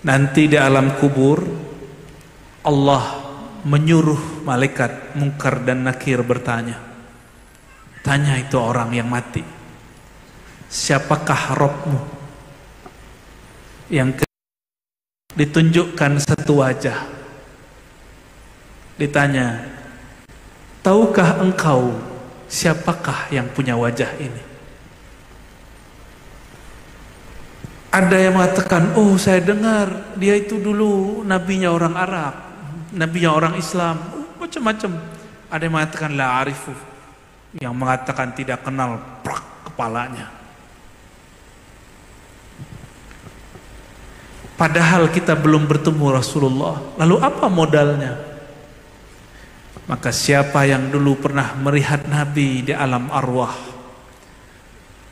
Nanti di alam kubur Allah menyuruh malaikat Munkar dan Nakir bertanya. Tanya itu orang yang mati, siapakah Rabbmu? Yang ditunjukkan satu wajah. Ditanya, tahukah engkau siapakah yang punya wajah ini? Ada yang mengatakan, oh saya dengar dia itu dulu nabinya orang Arab, nabinya orang Islam, macam-macam. Ada yang mengatakan la arifu, yang mengatakan tidak kenal, prak kepalanya. Padahal kita belum bertemu Rasulullah. Lalu apa modalnya? Maka siapa yang dulu pernah melihat Nabi di alam arwah,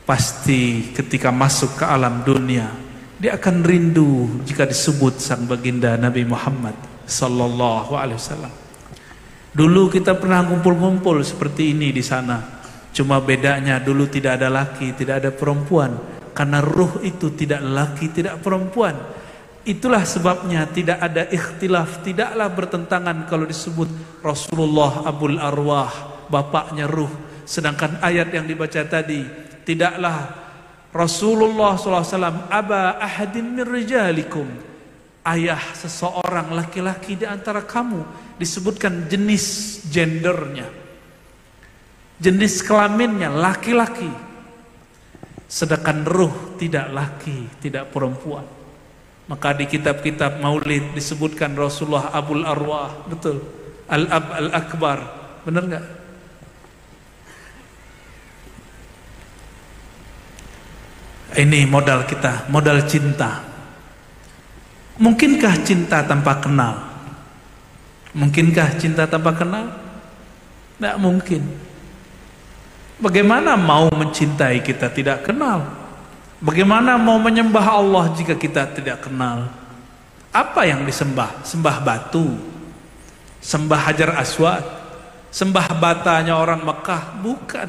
pasti ketika masuk ke alam dunia dia akan rindu jika disebut sang baginda Nabi Muhammad sallallahu alaihi wasallam. Dulu kita pernah ngumpul-ngumpul seperti ini di sana. Cuma bedanya dulu tidak ada laki, tidak ada perempuan, karena ruh itu tidak laki, tidak perempuan. Itulah sebabnya tidak ada ikhtilaf, tidaklah bertentangan kalau disebut Rasulullah Abul Arwah, bapaknya ruh. Sedangkan ayat yang dibaca tadi, tidaklah Rasulullah SAW aba ahadin min rijalikum, ayah seseorang laki-laki di antara kamu. Disebutkan jenis gendernya, jenis kelaminnya laki-laki. Sedangkan ruh tidak laki, tidak perempuan. Maka di kitab-kitab maulid disebutkan Rasulullah Abul Arwah, betul, Al-Ab Al-Akbar, benar nggak? Ini modal kita, modal cinta. Mungkinkah cinta tanpa kenal? Mungkinkah cinta tanpa kenal? Tidak mungkin. Bagaimana mau mencintai kita tidak kenal? Bagaimana mau menyembah Allah jika kita tidak kenal? Apa yang disembah? Sembah batu, sembah Hajar Aswad, sembah batanya orang Mekah? Bukan.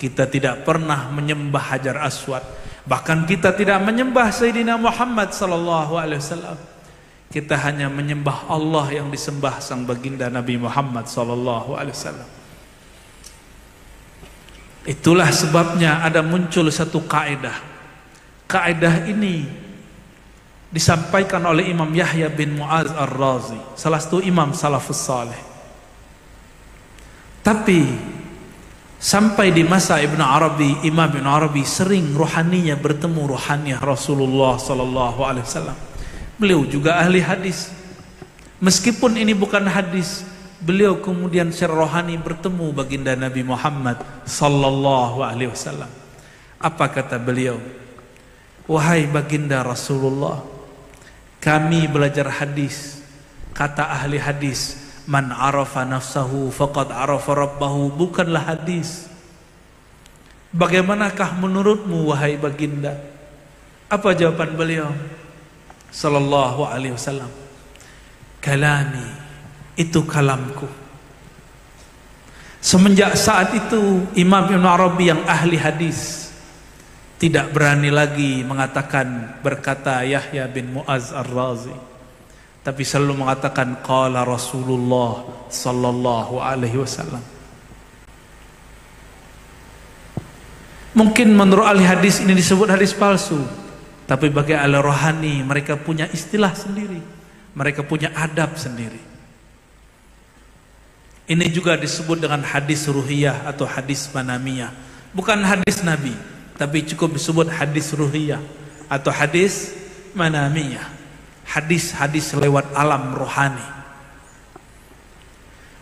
Kita tidak pernah menyembah Hajar Aswad. Bahkan kita tidak menyembah Sayyidina Muhammad sallallahu alaihi wasallam. Kita hanya menyembah Allah yang disembah sang baginda Nabi Muhammad sallallahu alaihi wasallam. Itulah sebabnya ada muncul satu kaidah. Kaidah ini disampaikan oleh Imam Yahya bin Mu'az Ar-Razi, salah satu imam salafus saleh. Tapi sampai di masa Ibn Arabi, Imam Ibn Arabi sering rohaninya bertemu rohaniah Rasulullah sallallahu alaihi wasallam. Beliau juga ahli hadis. Meskipun ini bukan hadis, beliau kemudian secara rohani bertemu baginda Nabi Muhammad sallallahu alaihi wasallam. Apa kata beliau? Wahai baginda Rasulullah, kami belajar hadis. Kata ahli hadis, man arafa nafsahu faqad arafa rabbahu, bukanlah hadis. Bagaimanakah menurutmu wahai baginda? Apa jawaban beliau sallallahu alaihi wasallam? Kalami, itu kalamku. Semenjak saat itu Imam Ibn Arabi yang ahli hadis tidak berani lagi mengatakan berkata Yahya bin Mu'az Ar-Razi, tapi selalu mengatakan qala Rasulullah sallallahu alaihi wasallam. Mungkin menurut ahli hadis ini disebut hadis palsu, tapi bagi ahli rohani mereka punya istilah sendiri, mereka punya adab sendiri. Ini juga disebut dengan hadis ruhiyah atau hadis manamiyah. Bukan hadis Nabi, tapi cukup disebut hadis ruhiyah atau hadis manamiyah. Hadis-hadis lewat alam rohani.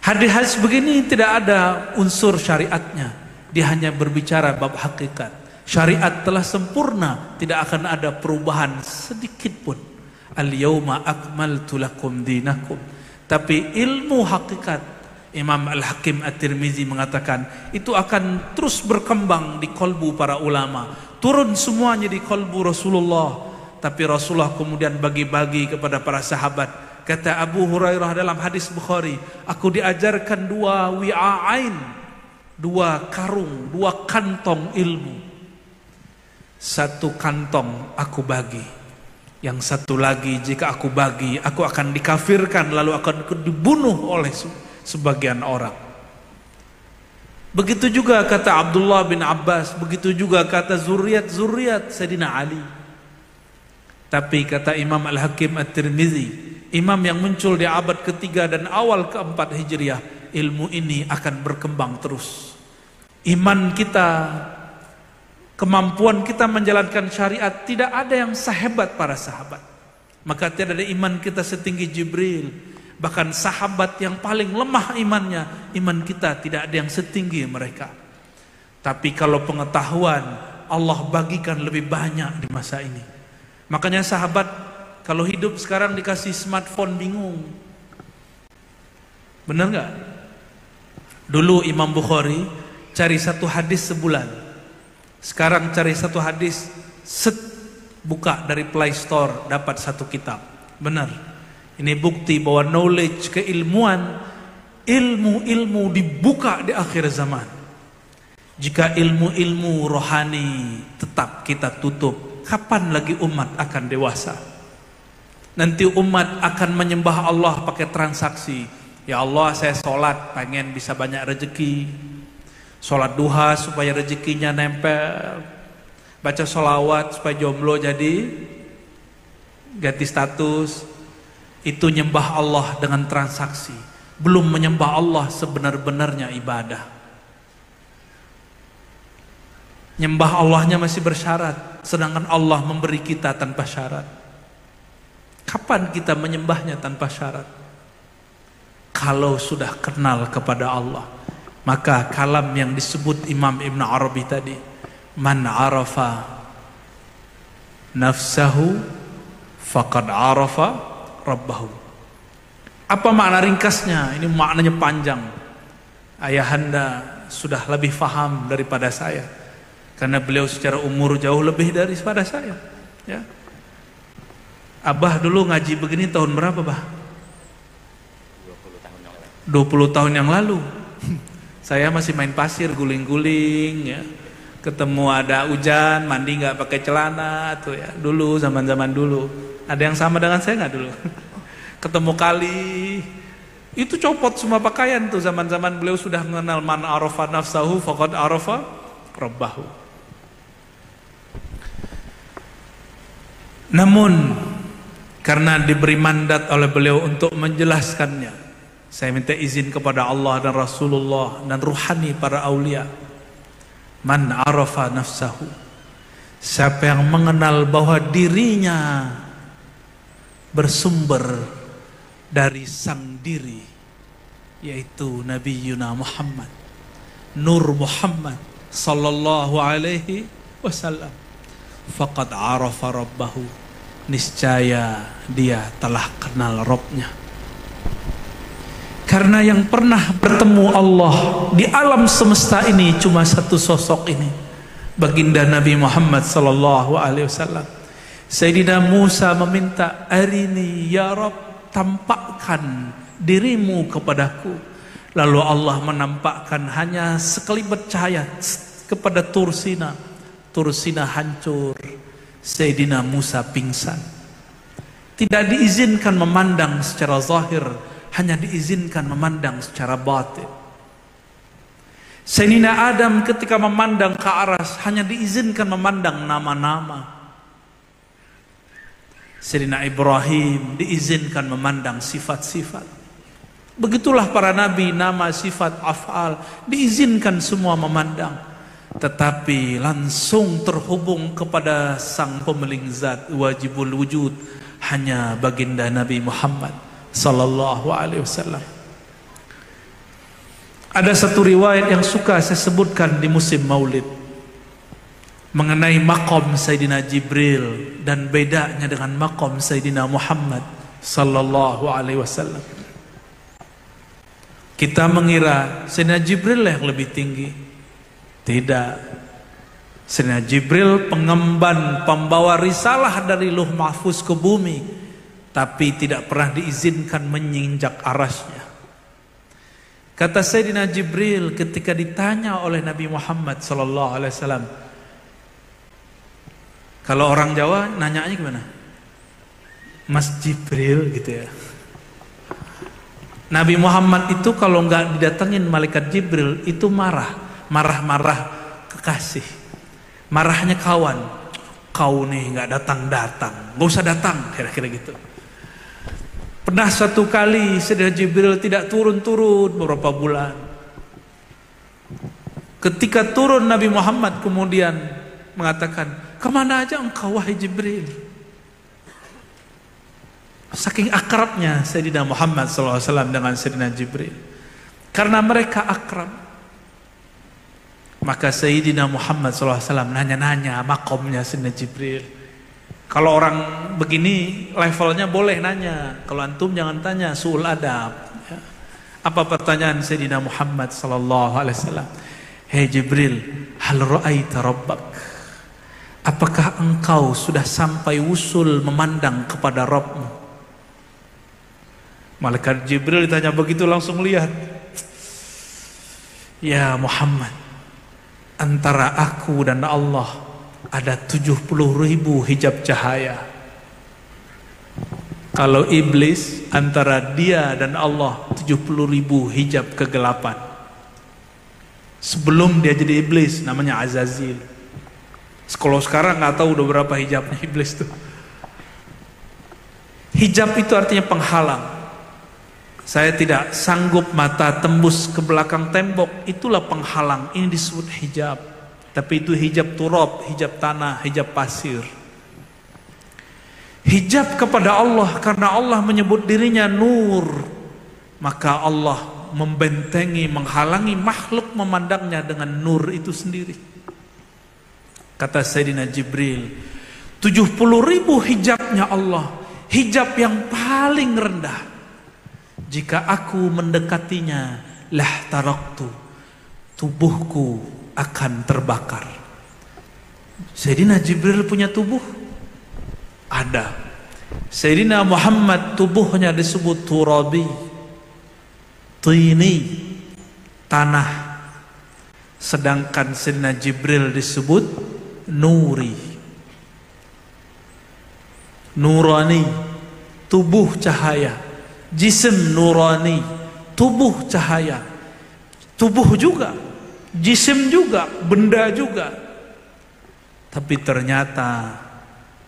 Hadis-hadis begini tidak ada unsur syariatnya. Dia hanya berbicara bab hakikat. Syariat telah sempurna, tidak akan ada perubahan sedikit pun. Al-yawma akmaltu lakum dinakum. Tapi ilmu hakikat, Imam Al-Hakim At-Tirmizi mengatakan itu akan terus berkembang di kolbu para ulama, turun semuanya di kolbu Rasulullah. Tapi Rasulullah kemudian bagi-bagi kepada para sahabat. Kata Abu Hurairah dalam hadis Bukhari, aku diajarkan dua wi'a'ain, dua karung, dua kantong ilmu. Satu kantong aku bagi, Yang satu lagi, jika aku bagi, aku akan dikafirkan lalu akan dibunuh oleh sebagian orang. Begitu juga kata Abdullah bin Abbas, begitu juga kata zuriat Sayyidina Ali. Tapi kata Imam Al-Hakim At-Tirmizi, imam yang muncul di abad ketiga dan awal keempat Hijriah, ilmu ini akan berkembang terus. Iman kita, kemampuan kita menjalankan syariat tidak ada yang sehebat para sahabat. Maka tidak ada iman kita setinggi Jibril. Bahkan sahabat yang paling lemah imannya, iman kita tidak ada yang setinggi mereka. Tapi kalau pengetahuan, Allah bagikan lebih banyak di masa ini. Makanya sahabat kalau hidup sekarang dikasih smartphone bingung. Benar nggak? Dulu Imam Bukhari cari satu hadis sebulan. Sekarang cari satu hadis, buka dari Play Store dapat satu kitab. Benar. Ini bukti bahwa knowledge, keilmuan, ilmu dibuka di akhir zaman. Jika ilmu rohani tetap kita tutup, kapan lagi umat akan dewasa? Nanti umat akan menyembah Allah pakai transaksi. Ya Allah, saya sholat pengen bisa banyak rezeki, sholat duha supaya rezekinya nempel, baca sholawat supaya jomblo jadi ganti status. Itu nyembah Allah dengan transaksi, belum menyembah Allah sebenar-benarnya ibadah. Nyembah Allahnya masih bersyarat, sedangkan Allah memberi kita tanpa syarat. Kapan kita menyembahnya tanpa syarat? Kalau sudah kenal kepada Allah. Maka kalam yang disebut Imam Ibn Arabi tadi, man arafa nafsahu faqad arafa rabbahu. Apa makna ringkasnya? Ini maknanya panjang. Ayahanda sudah lebih faham daripada saya, karena beliau secara umur jauh lebih daripada saya, ya. Abah dulu ngaji begini tahun berapa, Bah? 20 tahun yang lalu. Saya masih main pasir, guling-guling, ya. Ketemu ada hujan, mandi nggak pakai celana tuh ya. Dulu zaman-zaman dulu. Ada yang sama dengan saya nggak dulu? Ketemu kali, itu copot semua pakaian tuh. Zaman-zaman beliau sudah mengenal man arafa nafsahu faqad arafa rabbahu. Namun karena diberi mandat oleh beliau untuk menjelaskannya, saya minta izin kepada Allah dan Rasulullah dan ruhani para aulia. Man arafa nafsahu, siapa yang mengenal bahwa dirinya bersumber dari sang diri, yaitu Nabi Yuna Muhammad, Nur Muhammad sallallahu alaihi wasallam, faqad arafa rabbahu, niscaya dia telah kenal Rabbnya. Karena yang pernah bertemu Allah di alam semesta ini cuma satu sosok ini, baginda Nabi Muhammad sallallahu alaihi wasallam. Sayyidina Musa meminta, arini ya Rabb, tampakkan dirimu kepadaku. Lalu Allah menampakkan hanya sekelibet cahaya kepada Tur Sina. Tur Sina hancur, Sayyidina Musa pingsan. Tidak diizinkan memandang secara zahir, hanya diizinkan memandang secara batin. Sayyidina Adam ketika memandang ke aras hanya diizinkan memandang nama-nama. Sayyidina Ibrahim diizinkan memandang sifat-sifat. Begitulah para nabi, nama, sifat, af'al diizinkan semua memandang. Tetapi langsung terhubung kepada sang pemilik zat wajibul wujud hanya baginda Nabi Muhammad sallallahu alaihi wasallam. Ada satu riwayat yang suka saya sebutkan di musim Maulid mengenai maqam Sayyidina Jibril dan bedanya dengan maqam Sayyidina Muhammad sallallahu alaihi wasallam. Kita mengira Sayyidina Jibril yang lebih tinggi. Tidak. Sayyidina Jibril pengemban, pembawa risalah dari Lauh Mahfuz ke bumi, tapi tidak pernah diizinkan menginjak arasnya. Kata Sayyidina Jibril ketika ditanya oleh Nabi Muhammad sallallahu alaihi wasallam, kalau orang Jawa nanyanya gimana? Mas Jibril gitu ya. Nabi Muhammad itu kalau nggak didatengin malaikat Jibril itu marah kekasih, marahnya kawan. Kau nih nggak datang, nggak usah datang, kira-kira gitu. Pernah satu kali Sayyidina Jibril tidak turun-turun beberapa bulan. Ketika turun Nabi Muhammad kemudian mengatakan, kemana aja engkau wahai Jibril? Saking akrabnya Sayyidina Muhammad SAW dengan Sayyidina Jibril. Karena mereka akrab, maka Sayyidina Muhammad SAW nanya-nanya makomnya Sayyidina Jibril. Kalau orang begini levelnya boleh nanya. Kalau antum jangan tanya, su'ul adab. Ya. Apa pertanyaan Sayyidina Muhammad SAW? Hei Jibril, hal ra'aita rabbak? Apakah engkau sudah sampai wusul memandang kepada Rabbmu? Malaikat Jibril ditanya begitu langsung lihat. Ya Muhammad, antara aku dan Allah ada 70.000 hijab cahaya. Kalau iblis, antara dia dan Allah 70.000 hijab kegelapan. Sebelum dia jadi iblis namanya Azazil. Kalau sekarang nggak tahu udah berapa hijabnya iblis tuh. Hijab itu artinya penghalang. Saya tidak sanggup mata tembus ke belakang tembok, itulah penghalang. Ini disebut hijab. Tapi itu hijab turab, hijab tanah, hijab pasir. Hijab kepada Allah, karena Allah menyebut dirinya nur, maka Allah membentengi, menghalangi makhluk memandangnya dengan nur itu sendiri. Kata Sayyidina Jibril, 70.000 hijabnya Allah, hijab yang paling rendah. Jika aku mendekatinya, lah taraktu, tubuhku akan terbakar. Sayyidina Jibril punya tubuh? Ada. Sayyidina Muhammad tubuhnya disebut turabi, tini, tanah. Sedangkan Sayyidina Jibril disebut nuri, nurani, tubuh cahaya. Jisim nurani, tubuh cahaya. Tubuh juga, jisim juga, benda juga. Tapi ternyata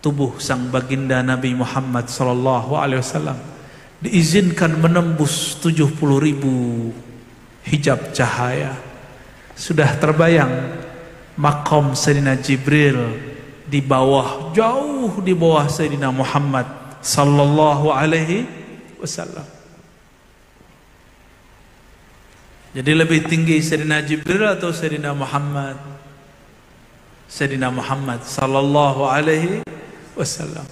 tubuh sang baginda Nabi Muhammad SAW diizinkan menembus 70.000 hijab cahaya. Sudah terbayang makom Sayyidina Jibril di bawah, jauh di bawah Sayyidina Muhammad sallallahu alaihi wasallam. Jadi lebih tinggi Sayyidina Jibril atau Sayyidina Muhammad? Sayyidina Muhammad sallallahu alaihi wasallam.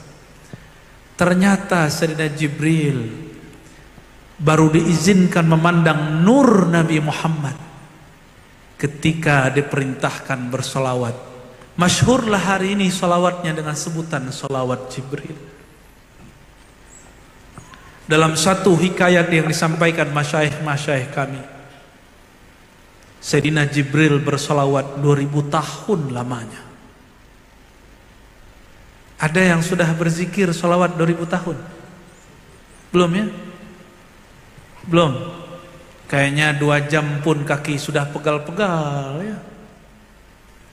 Ternyata Sayyidina Jibril baru diizinkan memandang nur Nabi Muhammad ketika diperintahkan bersolawat. Masyhurlah hari ini solawatnya dengan sebutan solawat Jibril. Dalam satu hikayat yang disampaikan masyayikh kami, Sayyidina Jibril bersolawat 2000 tahun lamanya. Ada yang sudah berzikir solawat 2000 tahun? Belum ya? Belum. Kayaknya 2 jam pun kaki sudah pegal-pegal ya.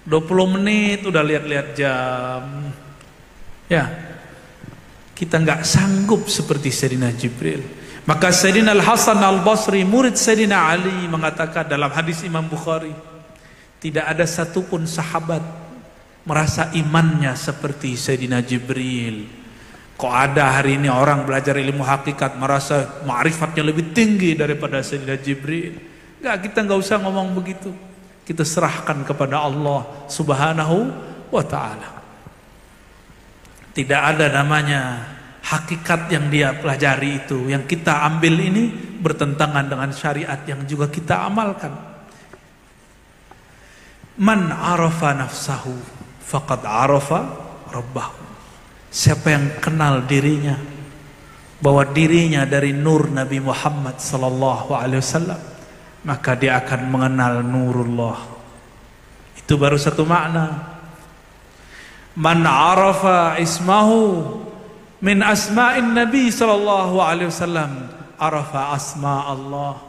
20 menit udah lihat-lihat jam. Ya. Kita nggak sanggup seperti Sayyidina Jibril. Maka Sayyidina Al-Hasan Al-Basri, murid Sayyidina Ali, mengatakan dalam hadis Imam Bukhari, tidak ada satupun sahabat merasa imannya seperti Sayyidina Jibril. Kok ada hari ini orang belajar ilmu hakikat merasa ma'rifatnya lebih tinggi daripada Sayyidina Jibril? Enggak, kita nggak usah ngomong begitu. Kita serahkan kepada Allah Subhanahu wa ta'ala. Tidak ada namanya hakikat yang dia pelajari itu. Yang kita ambil ini bertentangan dengan syariat yang juga kita amalkan. Man arafa nafsahu faqad arafa rabbahu. Siapa yang kenal dirinya, bahwa dirinya dari nur Nabi Muhammad sallallahu alaihi wasallam, maka dia akan mengenal nurullah. Itu baru satu makna. Man arafa ismahu min asma'in Nabi sallallahu alaihi wasallam arafa asma Allah.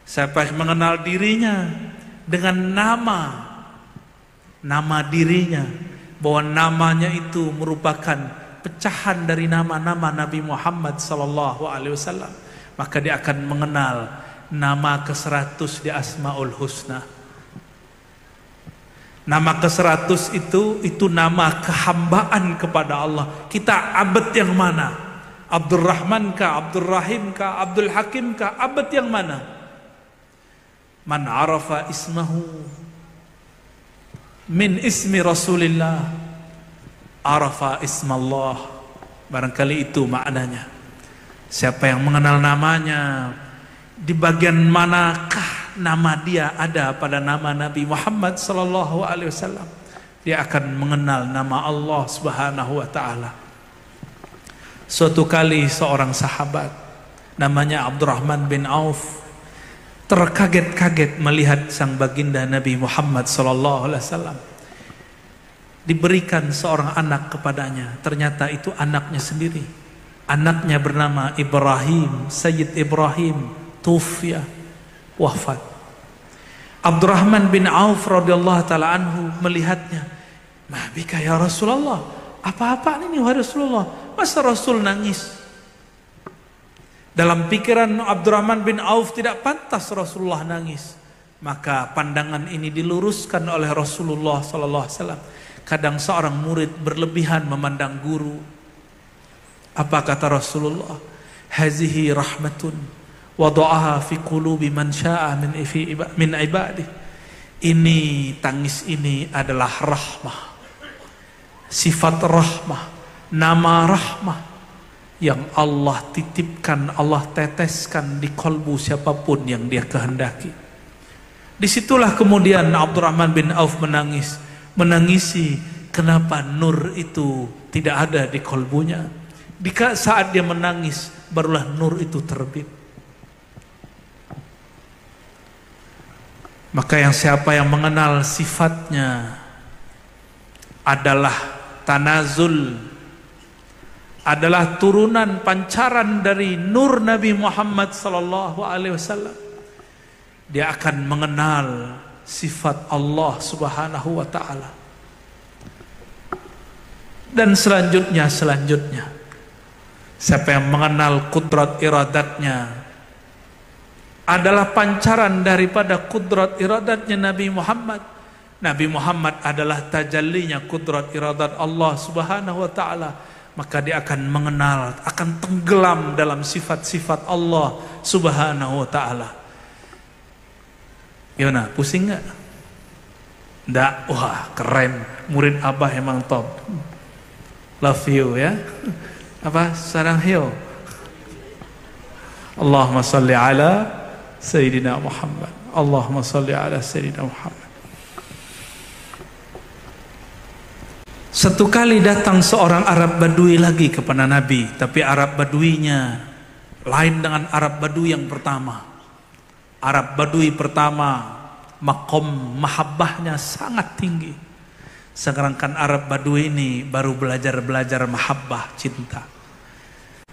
Siapa yang mengenal dirinya dengan nama dirinya, bahwa namanya itu merupakan pecahan dari nama-nama Nabi Muhammad sallallahu alaihi wasallam, maka dia akan mengenal nama ke-100 di Asmaul Husna. Nama ke-100 itu nama kehambaan kepada Allah. Kita abad yang mana? Abdurrahman kah, Abdul Rahim kah, Abdul Hakim kah, abad yang mana? Man arafa ismahu min ismi Rasulillah arafa ismallah. Barangkali itu maknanya. Siapa yang mengenal namanya, di bagian manakah nama dia ada pada nama Nabi Muhammad sallallahu alaihi wasallam, dia akan mengenal nama Allah Subhanahu wa taala. Suatu kali seorang sahabat namanya Abdurrahman bin Auf terkaget-kaget melihat sang baginda Nabi Muhammad sallallahu alaihi wasallam. Diberikan seorang anak kepadanya, ternyata itu anaknya sendiri. Anaknya bernama Ibrahim, Sayyid Ibrahim, tufiya, wafat. Abdurrahman bin Auf radhiyallahu taala anhu melihatnya, "Ma bika ya Rasulullah?" Apa-apa ini wahai Rasulullah? Masa Rasul nangis? Dalam pikiran Abdurrahman bin Auf tidak pantas Rasulullah nangis. Maka pandangan ini diluruskan oleh Rasulullah sallallahu alaihi wasallam. Kadang seorang murid berlebihan memandang guru. Apa kata Rasulullah? Hazihi rahmatun wada'aha fi qulubi man syaa min ibadih. Ini tangis ini adalah rahmah, sifat rahmah, nama rahmah yang Allah titipkan, Allah teteskan di kolbu siapapun yang dia kehendaki. Disitulah kemudian Abdurrahman bin Auf menangisi kenapa nur itu tidak ada di kolbunya. Saat dia menangis barulah nur itu terbit. Maka siapa yang mengenal sifatnya adalah tanazul, adalah turunan pancaran dari nur Nabi Muhammad sallallahu alaihi wasallam, dia akan mengenal sifat Allah Subhanahu wa taala. Dan selanjutnya siapa yang mengenal kudrat iradatnya adalah pancaran daripada kudrat iradatnya Nabi Muhammad. Nabi Muhammad adalah tajallinya kudrat iradat Allah Subhanahu wa taala. Maka dia akan mengenal, akan tenggelam dalam sifat-sifat Allah Subhanahu wa taala. Gimana? Pusing nggak? Nggak? Wah keren, murid abah emang top. Love you ya. Apa? Sarang hiu. Allahumma salli ala Sayyidina Muhammad. Allahumma salli ala Sayyidina Muhammad. Satu kali datang seorang Arab Badui lagi kepada Nabi, tapi Arab Baduinya lain dengan Arab Badui yang pertama. Arab Badui pertama makom mahabbahnya sangat tinggi. Sedangkan Arab Badui ini baru belajar mahabbah, cinta.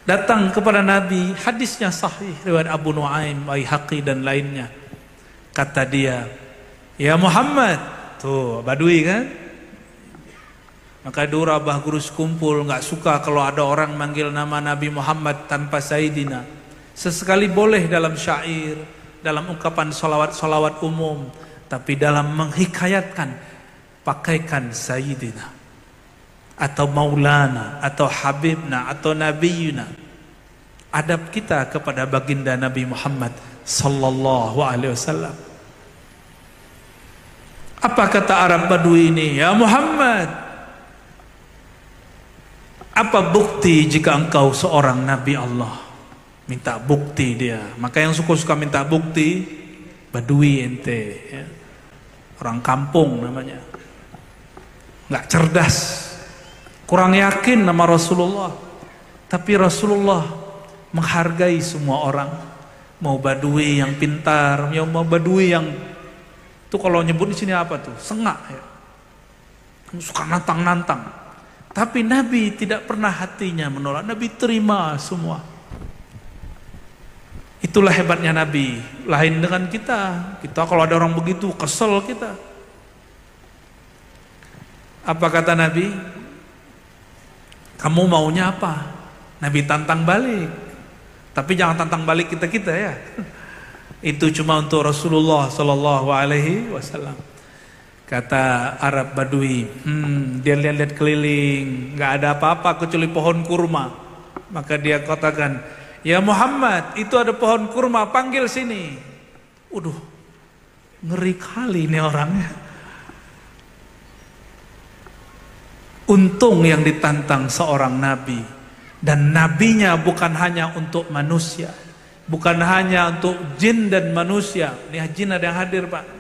Datang kepada Nabi, hadisnya sahih riwayat Abu Nuaim, Baihaqi dan lainnya. Kata dia, "Ya Muhammad," tuh Badui kan? Maka dulu abah guru sekumpul nggak suka kalau ada orang manggil nama Nabi Muhammad tanpa Sayyidina. Sesekali boleh dalam syair, dalam ungkapan salawat umum, tapi dalam menghikayatkan pakaikan Sayyidina atau Maulana atau Habibna atau Nabiyuna. Adab kita kepada baginda Nabi Muhammad sallallahu alaihi wasallam. Apa kata Arab Badui ini? "Ya Muhammad, apa bukti jika engkau seorang Nabi Allah?" Minta bukti dia. Maka yang suka-suka minta bukti Badui ente ya. Orang kampung namanya, nggak cerdas, kurang yakin nama Rasulullah. Tapi Rasulullah menghargai semua orang, mau Badui yang pintar, mau Badui yang itu kalau nyebut di sini apa tuh, sengak ya, suka nantang-nantang. Tapi Nabi tidak pernah hatinya menolak. Nabi terima semua. Itulah hebatnya Nabi. Lain dengan kita. Kita kalau ada orang begitu kesel kita. Apa kata Nabi? Kamu maunya apa? Nabi tantang balik. Tapi jangan tantang balik kita-kita ya. Itu cuma untuk Rasulullah sallallahu alaihi wasallam. Kata Arab Badui, dia lihat-lihat keliling, nggak ada apa-apa kecuali pohon kurma. Maka dia katakan, ya Muhammad, itu ada pohon kurma, panggil sini. Uduh, ngeri kali ini orangnya. Untung yang ditantang seorang nabi. Dan nabinya bukan hanya untuk manusia, bukan hanya untuk jin dan manusia. Ini jin ada yang hadir Pak.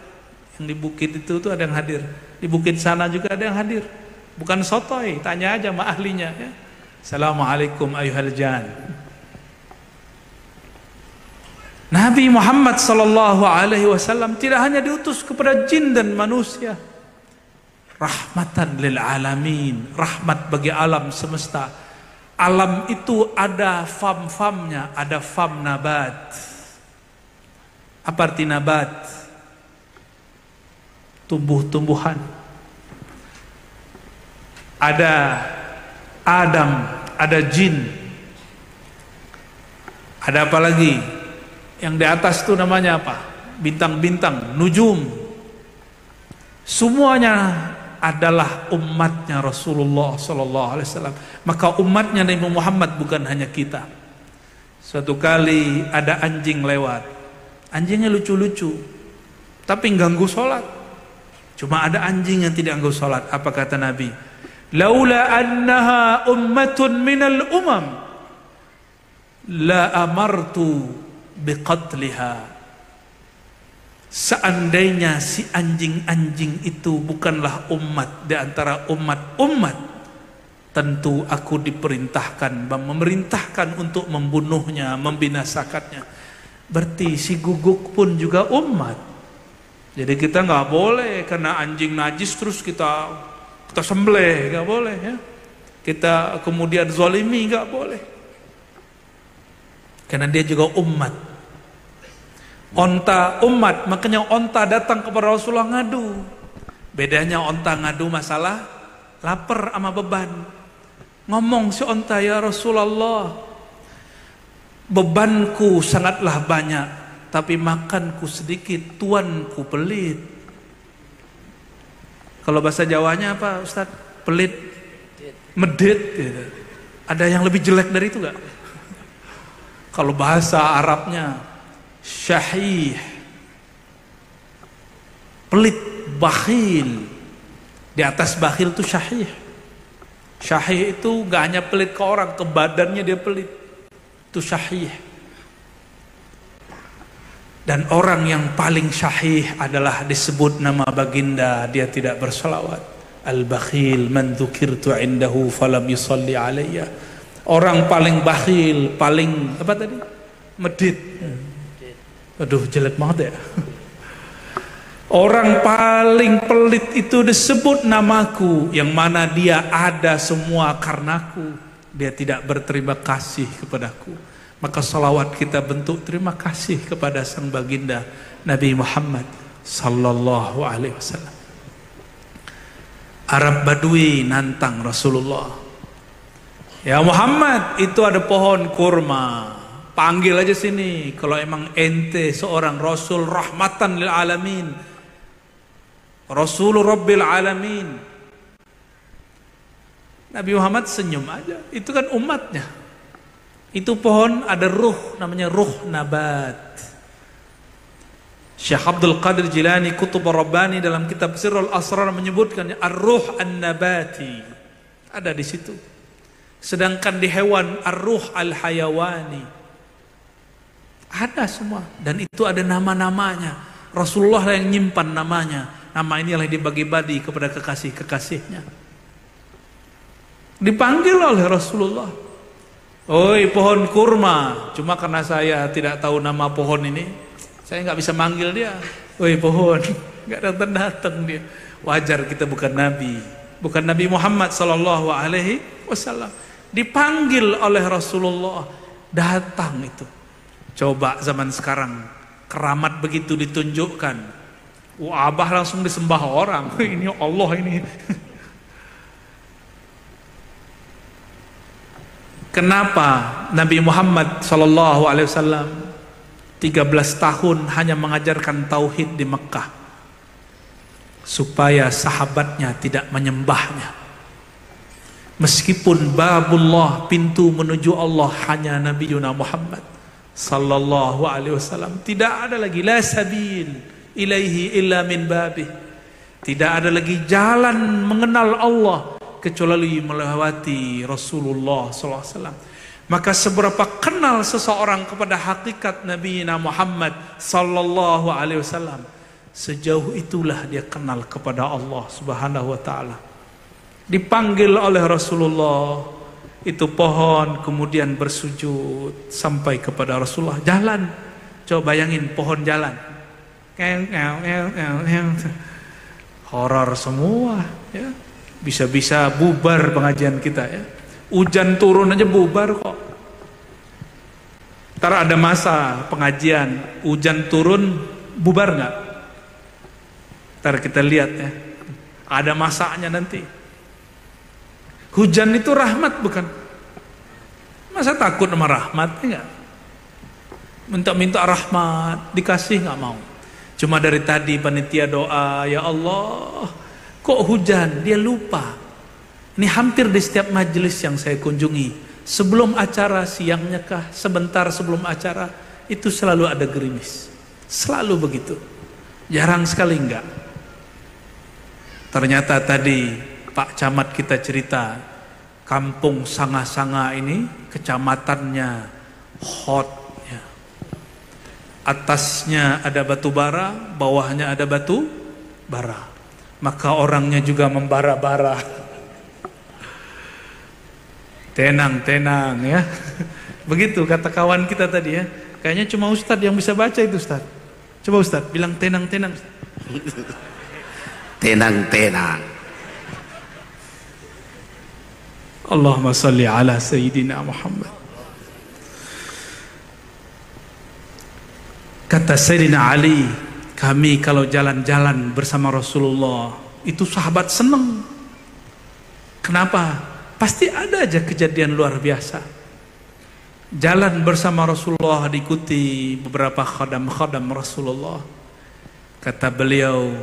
Yang di bukit itu ada yang hadir. Di bukit sana juga ada yang hadir. Bukan sotoy, tanya aja sama ahlinya ya. Assalamualaikum ayuhal jan. Nabi Muhammad sallallahu alaihi wasallam tidak hanya diutus kepada jin dan manusia. Rahmatan lil alamin, rahmat bagi alam semesta. Alam itu ada fam-famnya, ada fam nabat. Apa arti nabat? Tumbuh-tumbuhan. Ada Adam, ada jin. Ada apa lagi? Yang di atas itu namanya apa? Bintang-bintang, nujum. Semuanya adalah umatnya Rasulullah sallallahu alaihi wasallam. Maka umatnya Nabi Muhammad bukan hanya kita. Suatu kali ada anjing lewat. Anjingnya lucu-lucu, tapi ganggu sholat. Cuma ada anjing yang tidak ganggu sholat. Apa kata Nabi? Laula annaha ummatun minal umam la amartu biqatliha. Seandainya si anjing-anjing itu bukanlah umat di antara umat-umat, tentu aku diperintahkan, memerintahkan untuk membunuhnya, membinasakannya. Berarti si guguk pun juga umat. Jadi kita nggak boleh karena anjing najis terus kita sembelih, nggak boleh ya. Kita kemudian zalimi, nggak boleh. Karena dia juga umat. Onta umat, makanya onta datang kepada Rasulullah ngadu. Bedanya onta ngadu masalah lapar sama beban. Ngomong si onta, ya Rasulullah, bebanku sangatlah banyak, tapi makanku sedikit, tuanku pelit. Kalau bahasa Jawanya apa Ustaz? Pelit, medit gitu. Ada yang lebih jelek dari itu gak? Kalau bahasa Arabnya syahih, pelit, bakhil. Di atas bakhil itu syahih. Syahih itu gak hanya pelit ke orang, ke badannya dia pelit. Itu syahih. Dan orang yang paling syahih adalah disebut nama baginda, dia tidak berselawat. Al-bakhil man dzukirtu indahu falam yusalli alayya. Orang paling bakhil, paling apa tadi? Medit. Aduh, jelek banget ya. Orang paling pelit itu disebut namaku, yang mana dia ada semua karenaku. Dia tidak berterima kasih kepadaku. Maka salawat kita bentuk terima kasih kepada sang baginda Nabi Muhammad sallallahu alaihi wasallam. Arab Badui nantang Rasulullah. Ya Muhammad, itu ada pohon kurma. Panggil aja sini kalau emang ente seorang Rasul rahmatan lil alamin, Rasul Rabbil alamin. Nabi Muhammad senyum aja. Itu kan umatnya. Itu pohon ada ruh, namanya ruh nabat. Syekh Abdul Qadir Jilani Qutub Rabbani dalam kitab Sirrul Asrar menyebutkan ar-ruh an-nabati. Ada di situ. Sedangkan di hewan ar-ruh al-hayawani. Ada semua, dan itu ada nama-namanya. Rasulullah yang nyimpan namanya. Nama ini yang dibagi-bagi kepada kekasih-kekasihnya. Dipanggil oleh Rasulullah. Oi pohon kurma. Cuma karena saya tidak tahu nama pohon ini, saya nggak bisa manggil dia. Oi pohon, nggak datang-datang dia. Wajar, kita bukan nabi. bukan Nabi Muhammad sallallahu alaihi wasallam. Dipanggil oleh Rasulullah, datang itu. Coba zaman sekarang keramat begitu ditunjukkan, wah, abah langsung disembah orang. Ini Allah ini. Kenapa Nabi Muhammad sallallahu alaihi wasallam 13 tahun hanya mengajarkan tauhid di Mekah? Supaya sahabatnya tidak menyembahnya. Meskipun babullah, pintu menuju Allah, hanya Nabi Muhammad sallallahu alaihi wasallam. Tidak ada lagi la sabil ilaihi illa min babih. Tidak ada lagi jalan mengenal Allah kecuali melewati Rasulullah sallallahu alaihi wasallam. Maka seberapa kenal seseorang kepada hakikat Nabi Muhammad sallallahu alaihi wasallam, sejauh itulah dia kenal kepada Allah subhanahu wa ta'ala. Dipanggil oleh Rasulullah, itu pohon kemudian bersujud sampai kepada Rasulullah. Jalan, coba bayangin pohon jalan, horor semua ya. Bisa-bisa bubar pengajian kita ya. Hujan turun aja bubar kok. Ntar ada masa pengajian hujan turun bubar nggak? Ntar kita lihat ya. Ada masanya nanti. Hujan itu rahmat bukan? Masa takut sama rahmat? Enggak. Minta-minta rahmat, dikasih nggak mau. Cuma dari tadi panitia doa, ya Allah, kok hujan? Dia lupa. Ini hampir di setiap majelis yang saya kunjungi. Sebelum acara, siangnya kah, sebentar sebelum acara, itu selalu ada gerimis. Selalu begitu. Jarang sekali enggak. Ternyata tadi Pak Camat kita cerita, kampung Sanga-Sanga ini kecamatannya hot ya. Atasnya ada batu bara, bawahnya ada batu bara. Maka orangnya juga membara-bara. Tenang-tenang ya. Begitu kata kawan kita tadi ya. Kayaknya cuma Ustadz yang bisa baca itu Ustadz. Coba Ustadz bilang tenang-tenang. Tenang-tenang. Allahumma salli ala Sayyidina Muhammad. Kata Sayyidina Ali, kami kalau jalan-jalan bersama Rasulullah, itu sahabat senang. Kenapa? Pasti ada aja kejadian luar biasa. Jalan bersama Rasulullah, diikuti beberapa khadam-khadam Rasulullah. Kata beliau,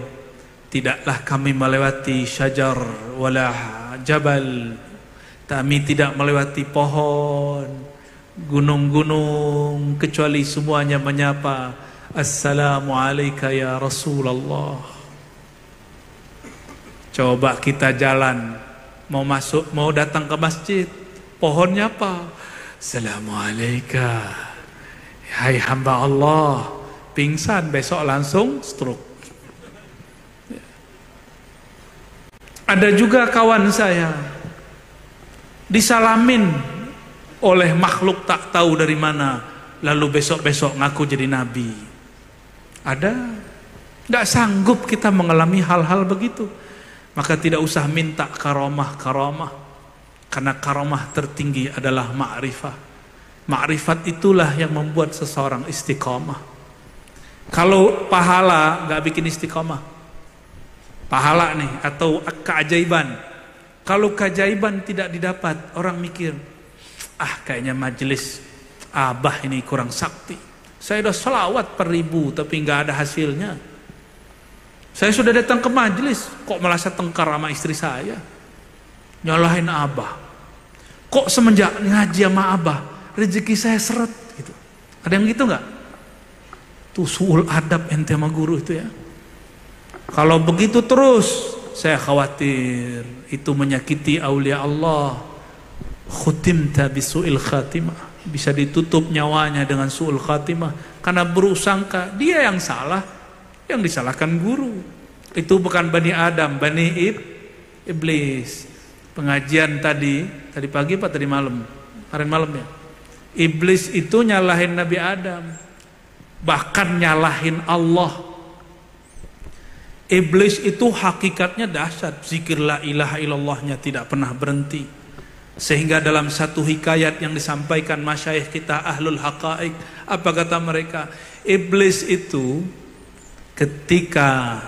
tidaklah kami melewati syajar wala jabal, kami tidak melewati pohon, gunung-gunung, kecuali semuanya menyapa, assalamu alayka ya Rasulullah. Coba kita jalan, mau masuk, mau datang ke masjid, pohonnya apa? Assalamu alayka, hai hamba Allah. Pingsan, besok langsung stroke. Ada juga kawan saya disalamin oleh makhluk tak tahu dari mana, lalu besok-besok ngaku jadi nabi. Ada. Nggak sanggup kita mengalami hal-hal begitu. Maka tidak usah minta karamah-karamah, karena karamah tertinggi adalah ma'rifah. Ma'rifat itulah yang membuat seseorang istiqamah. Kalau pahala nggak bikin istiqamah, pahala nih atau keajaiban. Kalau keajaiban tidak didapat, orang mikir, kayaknya majelis abah ini kurang sakti. Saya udah selawat per 1000 tapi nggak ada hasilnya. Saya sudah datang ke majelis, kok merasa tengkar sama istri saya, nyalahin abah. Kok semenjak ngaji sama abah, rezeki saya seret gitu. Ada yang gitu nggak? Tuh suul adab ente sama guru itu ya. Kalau begitu terus, saya khawatir itu menyakiti aulia Allah. Khutimta bisu'il khatimah, bisa ditutup nyawanya dengan su'ul khatimah, karena berusangka dia yang salah, yang disalahkan guru. Itu bukan Bani Adam, Bani Iblis. Pengajian tadi pagi apa tadi malam? Kemarin malam ya. Iblis itu nyalahin Nabi Adam, bahkan nyalahin Allah. Iblis itu hakikatnya dahsyat, zikir la ilaha illallahnya tidak pernah berhenti. Sehingga dalam satu hikayat yang disampaikan masyayikh kita ahlul haqa'iq, apa kata mereka? Iblis itu ketika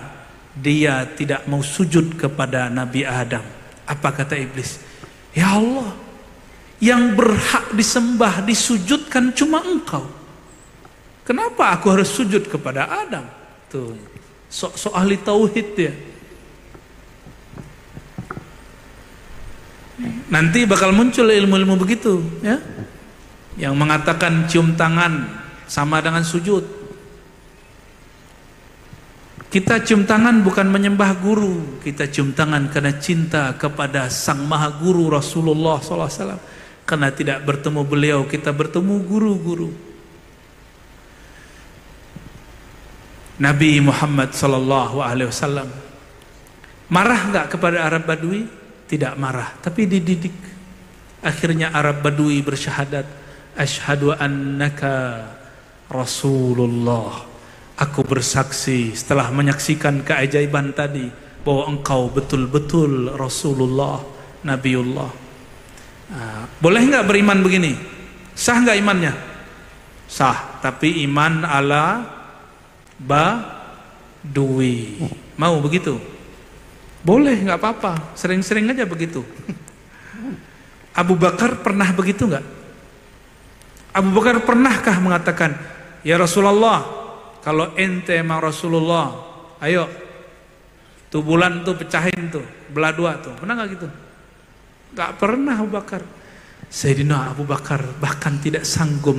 dia tidak mau sujud kepada Nabi Adam, apa kata iblis? Ya Allah, yang berhak disembah, disujudkan cuma engkau. Kenapa aku harus sujud kepada Adam? Tuh, sok ahli tauhid ya. Nanti bakal muncul ilmu-ilmu begitu ya, yang mengatakan cium tangan sama dengan sujud. Kita cium tangan bukan menyembah guru, kita cium tangan karena cinta kepada sang maha guru Rasulullah SAW. Karena tidak bertemu beliau, kita bertemu guru-guru. Nabi Muhammad SAW marah nggak kepada Arab Badui? Tidak marah, tapi dididik. Akhirnya Arab Badui bersyahadat, asyhadu annaka Rasulullah. Aku bersaksi setelah menyaksikan keajaiban tadi bahwa engkau betul-betul Rasulullah, Nabiullah. Boleh nggak beriman begini? Sah nggak imannya? Sah, tapi iman ala Badui. Mau begitu? Boleh, nggak apa-apa. Sering-sering aja begitu. Abu Bakar pernah begitu nggak? Abu Bakar pernahkah mengatakan, ya Rasulullah, kalau ente emang Rasulullah, ayo tuh bulan tuh pecahin tuh, belah dua tuh. Pernah nggak gitu? Nggak pernah Abu Bakar. Sayyidina Abu Bakar bahkan tidak sanggup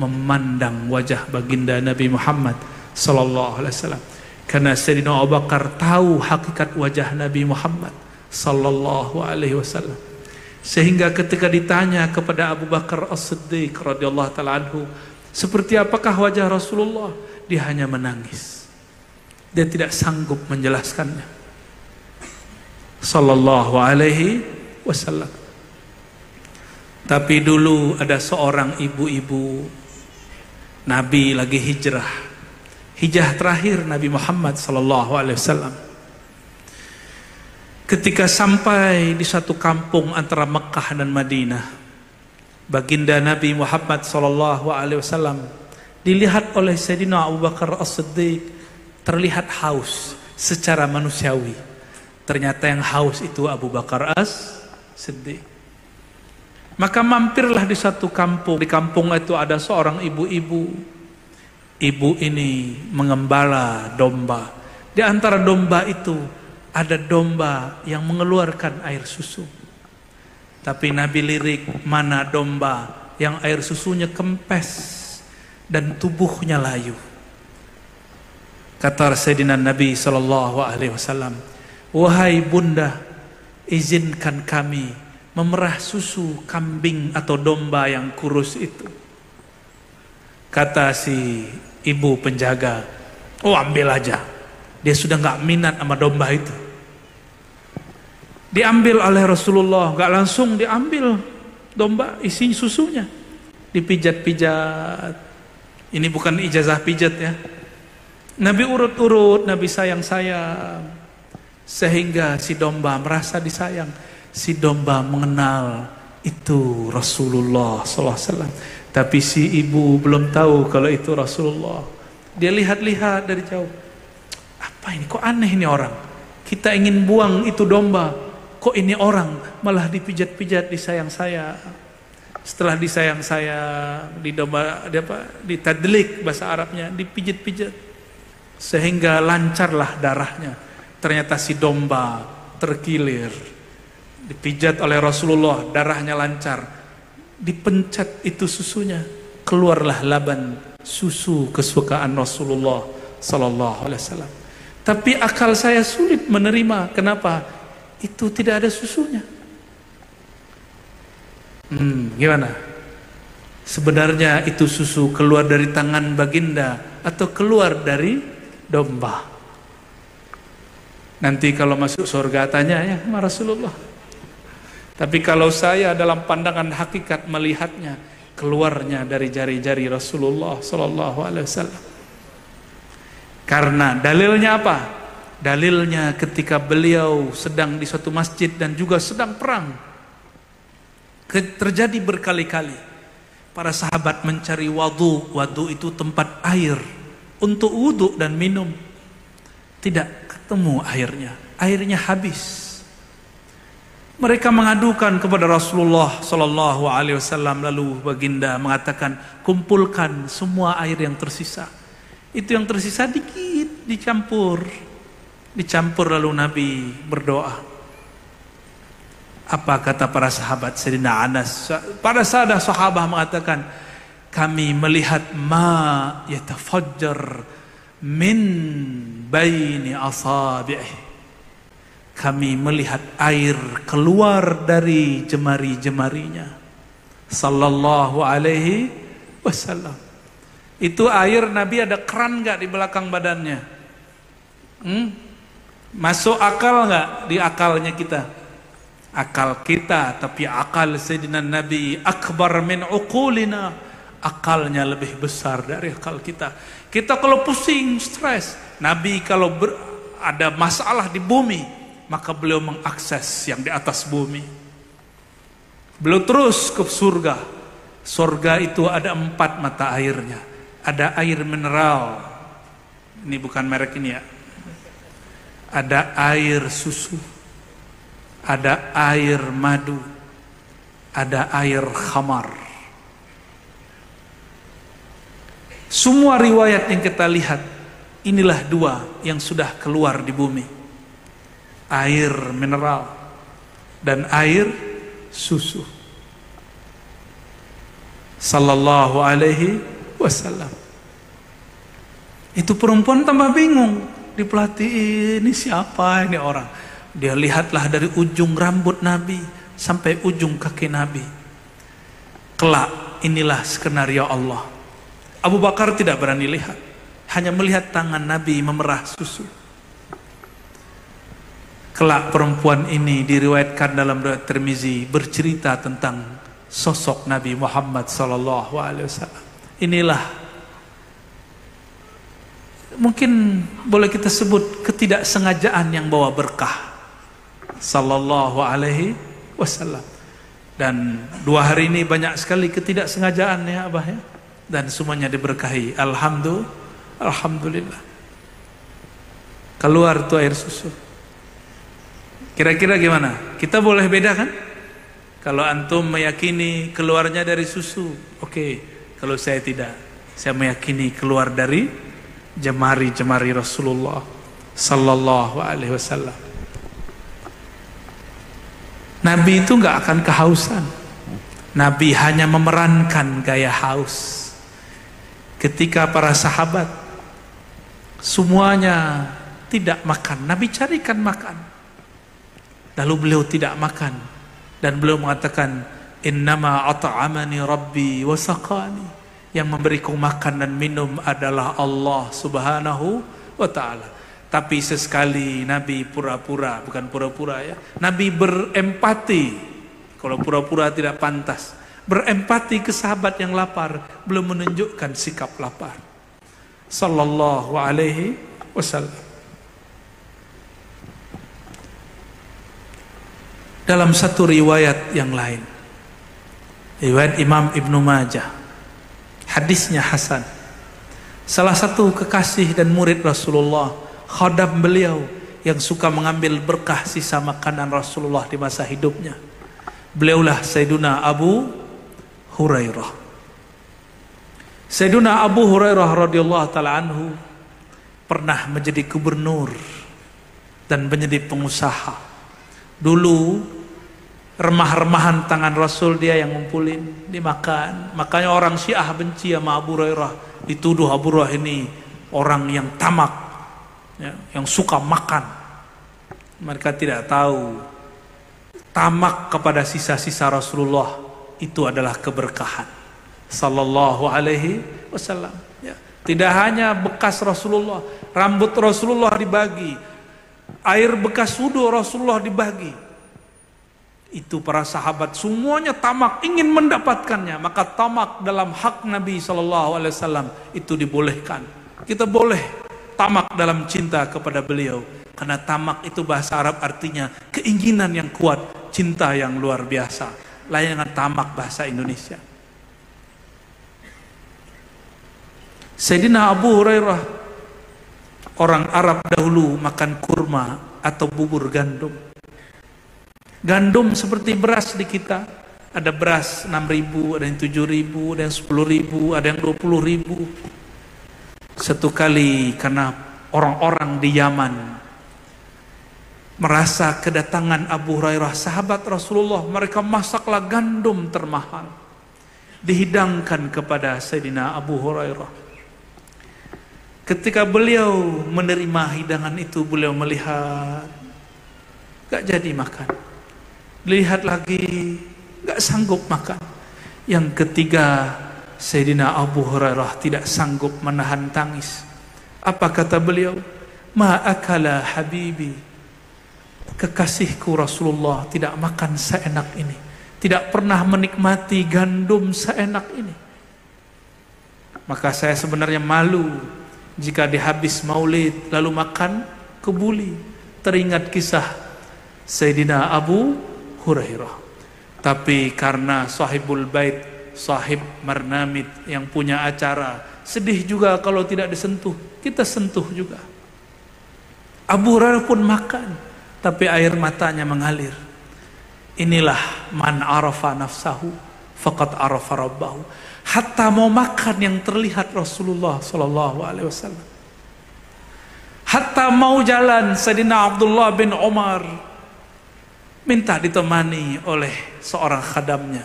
memandang wajah baginda Nabi Muhammad sallallahu alaihi wasallam. Karena Sayyidina Abu Bakar tahu hakikat wajah Nabi Muhammad sallallahu alaihi wasallam. Sehingga ketika ditanya kepada Abu Bakar As-Siddiq radhiyallahu taala anhu, seperti apakah wajah Rasulullah? Dia hanya menangis. Dia tidak sanggup menjelaskannya. Sallallahu alaihi wasallam. Tapi dulu ada seorang ibu-ibu, Nabi lagi hijrah. Hijrah terakhir Nabi Muhammad sallallahu alaihi wasallam. Ketika sampai di satu kampung antara Mekah dan Madinah, baginda Nabi Muhammad sallallahu alaihi wasallam dilihat oleh Sayyidina Abu Bakar As-Siddiq terlihat haus secara manusiawi. Ternyata yang haus itu Abu Bakar As-Siddiq. Maka mampirlah di satu kampung. Di kampung itu ada seorang ibu-ibu. Ibu ini mengembala domba. Di antara domba itu ada domba yang mengeluarkan air susu. Tapi Nabi lirik, mana domba yang air susunya kempes dan tubuhnya layu. Kata Sayyidina Nabi SAW, wahai bunda, izinkan kami memerah susu kambing atau domba yang kurus itu. Kata si ibu penjaga, oh ambil aja. Dia sudah nggak minat sama domba itu. Diambil oleh Rasulullah, nggak langsung diambil domba isi susunya, dipijat-pijat. Ini bukan ijazah pijat ya. Nabi urut-urut, Nabi sayang-sayang, sehingga si domba merasa disayang. Si domba mengenal itu Rasulullah SAW. Tapi si ibu belum tahu kalau itu Rasulullah. Dia lihat-lihat dari jauh. Apa ini? Kok aneh ini orang? Kita ingin buang itu domba, kok ini orang malah dipijat-pijat, disayang-sayang. Setelah disayang-sayang, ditadlik bahasa Arabnya, dipijat-pijat sehingga lancarlah darahnya. Ternyata si domba terkilir, dipijat oleh Rasulullah, darahnya lancar. Dipencet itu susunya, keluarlah laban susu kesukaan Rasulullah sallallahu alaihi wasallam. Tapi akal saya sulit menerima. Kenapa? Itu tidak ada susunya. Gimana? Sebenarnya itu susu keluar dari tangan baginda atau keluar dari domba? Nanti kalau masuk surga tanya ya sama Rasulullah. Tapi kalau saya dalam pandangan hakikat melihatnya, keluarnya dari jari-jari Rasulullah sallallahu alaihi wasallam. Karena dalilnya apa? Dalilnya ketika beliau sedang di suatu masjid dan juga sedang perang, terjadi berkali-kali para sahabat mencari wadu. Wadu itu tempat air untuk wudhu dan minum. Tidak ketemu airnya, airnya habis. Mereka mengadukan kepada Rasulullah Sallallahu Alaihi Wasallam, lalu baginda mengatakan, kumpulkan semua air yang tersisa. Itu yang tersisa dikit, dicampur lalu Nabi berdoa. Apa kata para sahabat? Sayyidina Anas, para sahabat mengatakan, kami melihat ma yatafajjar min baini asabi'i. Kami melihat air keluar dari jemari-jemarinya. Sallallahu alaihi wasallam. Itu air Nabi ada keran nggak di belakang badannya? Masuk akal nggak di akalnya kita? Akal kita, tapi akal Sayyidina Nabi akbar min uqulina. Akalnya lebih besar dari akal kita. Kita kalau pusing, stres. Nabi kalau ada masalah di bumi, maka beliau mengakses yang di atas bumi. Beliau terus ke surga. Surga itu ada 4 mata airnya. Ada air mineral. Ini bukan merek ini ya. Ada air susu. Ada air madu. Ada air khamar. Semua riwayat yang kita lihat, inilah 2 yang sudah keluar di bumi. Air mineral dan air susu. Sallallahu alaihi wasallam. Itu perempuan tambah bingung, dipelatih, ini siapa ini orang? Dia lihatlah dari ujung rambut Nabi sampai ujung kaki Nabi. Kelak inilah skenario Allah. Abu Bakar tidak berani lihat, hanya melihat tangan Nabi memerah susu. Kelak perempuan ini diriwayatkan dalam riwayat Tirmizi bercerita tentang sosok Nabi Muhammad sallallahu alaihi wasallam. Inilah mungkin boleh kita sebut ketidaksengajaan yang bawa berkah. Sallallahu alaihi wasallam. Dan 2 hari ini banyak sekali ketidaksengajaan ya Abah ya. Dan semuanya diberkahi. Alhamdulillah. Keluar tuh air susu. Kira-kira gimana? Kita boleh beda kan? Kalau antum meyakini keluarnya dari susu, oke. Kalau saya tidak, saya meyakini keluar dari jemari-jemari Rasulullah Sallallahu Alaihi Wasallam. Nabi itu nggak akan kehausan. Nabi hanya memerankan gaya haus. Ketika para sahabat semuanya tidak makan, Nabi carikan makan. Lalu beliau tidak makan dan beliau mengatakan, innama at'amani rabbi wa saqani. Yang memberiku makan dan minum adalah Allah Subhanahu wa ta'ala. Tapi sesekali Nabi pura-pura, bukan pura-pura ya, Nabi berempati. Kalau pura-pura tidak pantas. Berempati ke sahabat yang lapar, belum menunjukkan sikap lapar. Sallallahu alaihi wasallam. Dalam satu riwayat yang lain, riwayat Imam Ibnu Majah, hadisnya hasan. Salah satu kekasih dan murid Rasulullah, khadam beliau yang suka mengambil berkah sisa makanan Rasulullah di masa hidupnya, beliaulah Sayyiduna Abu Hurairah. Sayyiduna Abu Hurairah radhiyallahu taala anhu pernah menjadi gubernur dan menjadi pengusaha. Dulu remah-remahan tangan Rasul dia yang ngumpulin, dimakan. Makanya orang Syiah benci sama Abu Hurairah, dituduh Abu Hurairah ini orang yang tamak ya, yang suka makan. Mereka tidak tahu tamak kepada sisa-sisa Rasulullah itu adalah keberkahan Sallallahu alaihi wasallam ya. Tidak hanya bekas Rasulullah, rambut Rasulullah dibagi, air bekas wudhu Rasulullah dibagi. Itu para sahabat semuanya tamak ingin mendapatkannya. Maka tamak dalam hak Nabi SAW itu dibolehkan. Kita boleh tamak dalam cinta kepada beliau, Karena tamak itu bahasa Arab artinya keinginan yang kuat, cinta yang luar biasa. Lain dengan tamak bahasa Indonesia. Sayyidina Abu Hurairah, orang Arab dahulu makan kurma atau bubur gandum. Gandum seperti beras di kita. Ada beras 6.000, ada yang 7.000, ada yang 10.000, ada yang 20.000. Satu kali karena orang-orang di Yaman merasa kedatangan Abu Hurairah, sahabat Rasulullah, mereka masaklah gandum termahal, dihidangkan kepada Sayyidina Abu Hurairah. Ketika beliau menerima hidangan itu, beliau melihat gak jadi makan, lihat lagi gak sanggup makan. Yang ketiga, Sayyidina Abu Hurairah tidak sanggup menahan tangis. Apa kata beliau? Ma akala habibi, kekasihku Rasulullah tidak makan seenak ini, tidak pernah menikmati gandum seenak ini. Maka saya sebenarnya malu jika di habis maulid lalu makan kebuli. Teringat kisah Sayyidina Abu Hurairah. Tapi karena sahibul bait, sahib marnamid yang punya acara, sedih juga kalau tidak disentuh, kita sentuh juga. Abu Hurairah pun makan, tapi air matanya mengalir. Inilah man arafa nafsahu faqad arafa rabbahu. Hatta mau makan yang terlihat Rasulullah sallallahu alaihi wasallam. Hatta mau jalan, Sayyidina Abdullah bin Umar minta ditemani oleh seorang khadamnya.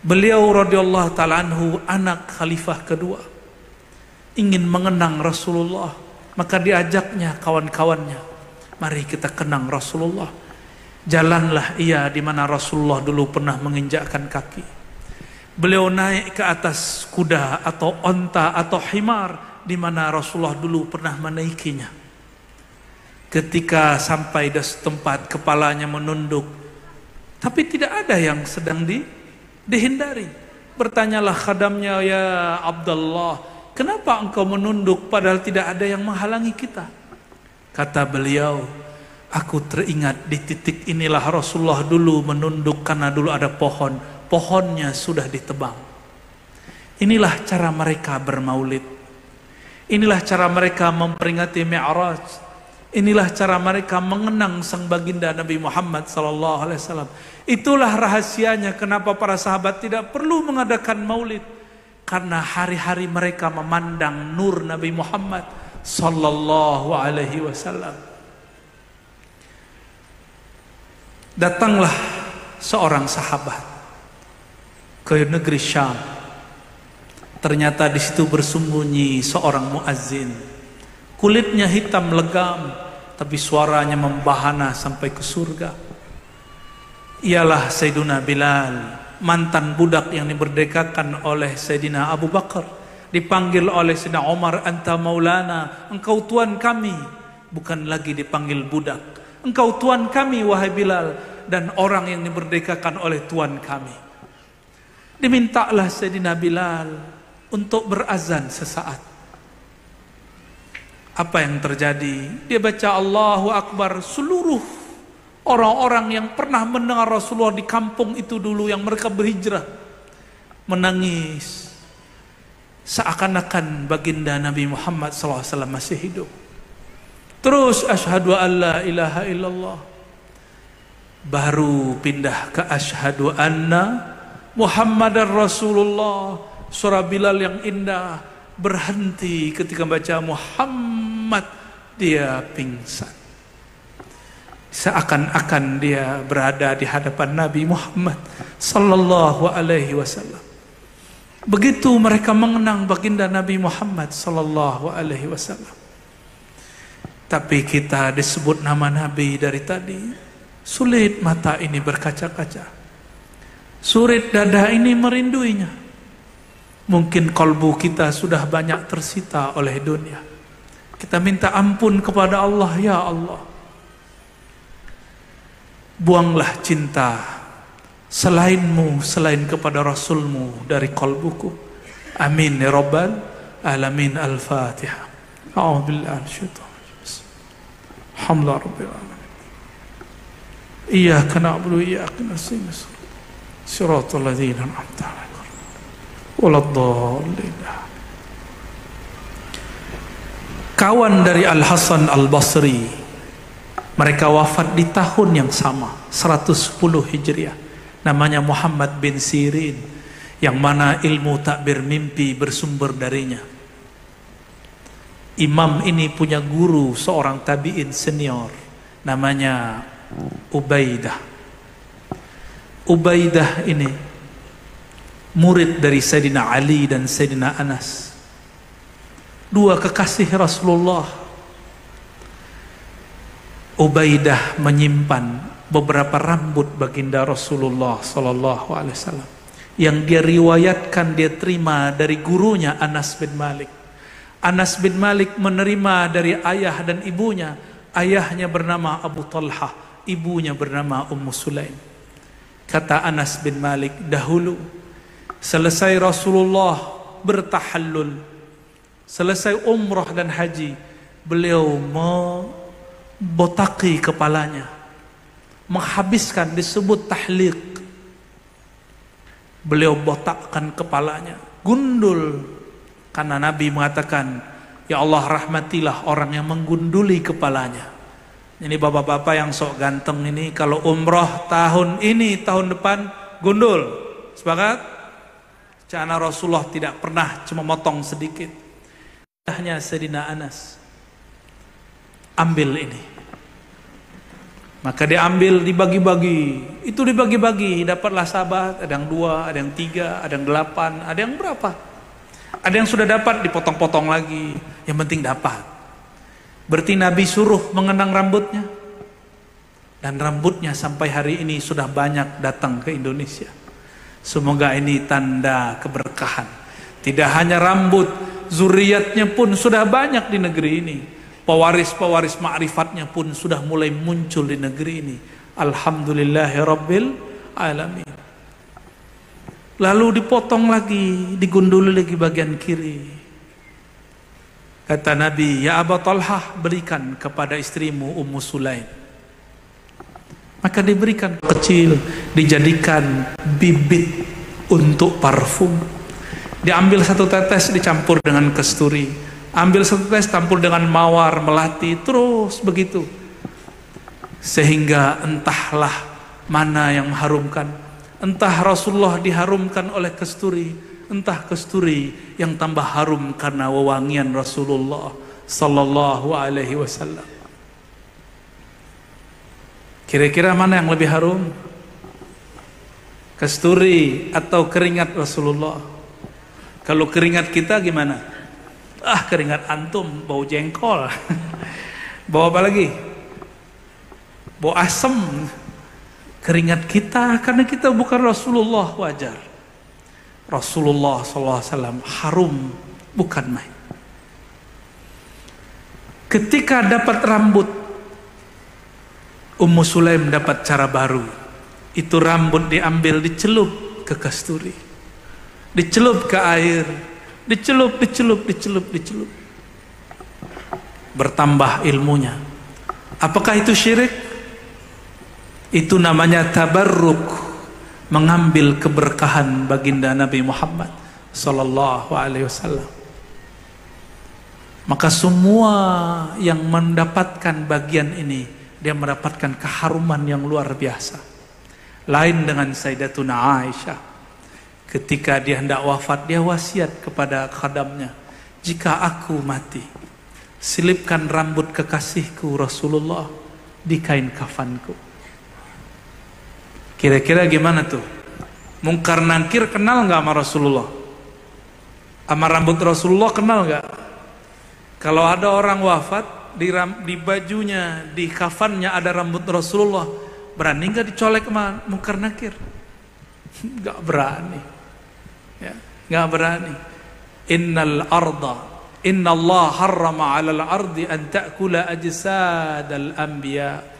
Beliau radhiyallahu ta'ala anhu anak khalifah kedua, ingin mengenang Rasulullah, maka diajaknya kawan-kawannya, mari kita kenang Rasulullah. Jalanlah ia di mana Rasulullah dulu pernah menginjakkan kaki. Beliau naik ke atas kuda atau onta atau himar di mana Rasulullah dulu pernah menaikinya. Ketika sampai di tempat, kepalanya menunduk, tapi tidak ada yang sedang dihindari. Bertanyalah khadamnya, ya Abdullah, kenapa engkau menunduk padahal tidak ada yang menghalangi kita? Kata beliau, aku teringat di titik inilah Rasulullah dulu menunduk karena dulu ada pohon, pohonnya sudah ditebang. Inilah cara mereka bermaulid. Inilah cara mereka memperingati Mi'raj. Inilah cara mereka mengenang sang baginda Nabi Muhammad SAW. Itulah rahasianya kenapa para sahabat tidak perlu mengadakan maulid, karena hari-hari mereka memandang nur Nabi Muhammad SAW. Datanglah seorang sahabat ke negeri Syam. Ternyata di situ bersembunyi seorang muazzin. Kulitnya hitam legam, tapi suaranya membahana sampai ke surga. Ialah Sayyidina Bilal, mantan budak yang diberdekakan oleh Sayyidina Abu Bakar. Dipanggil oleh Sayyidina Umar, anta maulana, engkau tuan kami. Bukan lagi dipanggil budak, engkau tuan kami wahai Bilal, dan orang yang diberdekakan oleh tuan kami. Dimintalah Sayyidina Bilal untuk berazan sesaat. Apa yang terjadi? Dia baca Allahu Akbar. Seluruh orang-orang yang pernah mendengar Rasulullah di kampung itu dulu, yang mereka berhijrah, menangis seakan-akan baginda Nabi Muhammad SAW masih hidup. Terus asyhadu an la ilaha illallah. Baru pindah ke asyhadu anna Muhammadar Rasulullah. Surah Bilal yang indah berhenti ketika baca Muhammad, dia pingsan. Seakan-akan dia berada di hadapan Nabi Muhammad sallallahu alaihi wasallam. Begitu mereka mengenang baginda Nabi Muhammad sallallahu alaihi wasallam. Tapi kita disebut nama Nabi dari tadi, sulit mata ini berkaca-kaca, sulit dada ini merinduinya. Mungkin kalbu kita sudah banyak tersita oleh dunia. Kita minta ampun kepada Allah, ya Allah, buanglah cinta selainmu, selain kepada Rasulmu dari kalbuku. Amin ya Rabbal Alamin. Al-Fatihah. A'udzubillahi minasyaitonir rajim. Alhamdulillah rabbil alamin. Iyyaka na'budu wa iyyaka nasta'in. Shiratal ladzina an'amta 'alaihim waladdallin. Kawan dari Al-Hasan Al-Basri, mereka wafat di tahun yang sama, 110 Hijriah. Namanya Muhammad bin Sirin, yang mana ilmu takbir mimpi bersumber darinya. Imam ini punya guru seorang tabi'in senior, namanya Ubaidah. Ubaidah ini murid dari Sayyidina Ali dan Sayyidina Anas, dua kekasih Rasulullah. Ubaidah menyimpan beberapa rambut baginda Rasulullah sallallahu alaihi wasallam yang dia riwayatkan, dia terima dari gurunya Anas bin Malik. Anas bin Malik menerima dari ayah dan ibunya. Ayahnya bernama Abu Talhah, ibunya bernama Ummu Sulaim. Kata Anas bin Malik, dahulu selesai Rasulullah bertahallul, selesai umrah dan haji, beliau membotaki kepalanya, menghabiskan, disebut tahliq. Beliau botakkan kepalanya, gundul, karena Nabi mengatakan, ya Allah rahmatilah orang yang menggunduli kepalanya. Ini bapak-bapak yang sok ganteng ini, kalau umrah tahun ini, tahun depan gundul. Sepakat? Karena Rasulullah tidak pernah cuma motong sedikit. Hanya Sayyidina Anas ambil ini, maka diambil, dibagi-bagi. Itu dibagi-bagi, dapatlah sahabat, ada yang 2, ada yang 3, ada yang 8, ada yang berapa. Ada yang sudah dapat, dipotong-potong lagi. Yang penting dapat. Berarti Nabi suruh mengenang rambutnya, dan rambutnya sampai hari ini sudah banyak datang ke Indonesia. Semoga ini tanda keberkahan. Tidak hanya rambut, zuriatnya pun sudah banyak di negeri ini. Pewaris-pewaris ma'rifatnya pun sudah mulai muncul di negeri ini. Alhamdulillahirabbil alamin. Lalu dipotong lagi, digundul lagi bagian kiri. Kata Nabi, ya Abu Talhah, berikan kepada istrimu Ummu Sulaim. Maka diberikan kecil, dijadikan bibit untuk parfum. Diambil 1 tetes, dicampur dengan kasturi. Ambil 1 tetes, campur dengan mawar, melati, terus begitu. Sehingga entahlah mana yang mengharumkan. Entah Rasulullah diharumkan oleh kasturi, entah kasturi yang tambah harum karena wewangian Rasulullah sallallahu alaihi wasallam. Kira-kira mana yang lebih harum? Kasturi atau keringat Rasulullah? Kalau keringat kita gimana? Keringat antum bau jengkol. Bau apa lagi? Bau asem. Keringat kita, karena kita bukan Rasulullah, wajar. Rasulullah SAW harum, bukan main. Ketika dapat rambut, Ummu Sulaim dapat cara baru. Itu rambut diambil, dicelup ke kasturi, dicelup ke air, dicelup. Bertambah ilmunya. Apakah itu syirik? Itu namanya tabarruk, mengambil keberkahan baginda Nabi Muhammad sallallahu alaihi wasallam. Maka semua yang mendapatkan bagian ini, dia mendapatkan keharuman yang luar biasa. Lain dengan Sayyidatuna Aisyah. Ketika dia hendak wafat, dia wasiat kepada khadamnya, jika aku mati, selipkan rambut kekasihku Rasulullah di kain kafanku. Kira-kira gimana tuh? Mungkar Nakir kenal nggak sama Rasulullah? Sama rambut Rasulullah kenal nggak? Kalau ada orang wafat, di bajunya, di kafannya ada rambut Rasulullah, berani nggak dicolek sama Mungkar Nakir? Nggak berani. Ya, nggak berani. Inna Allah harrama 'alal ardi an ta'kula ajsadal anbiya.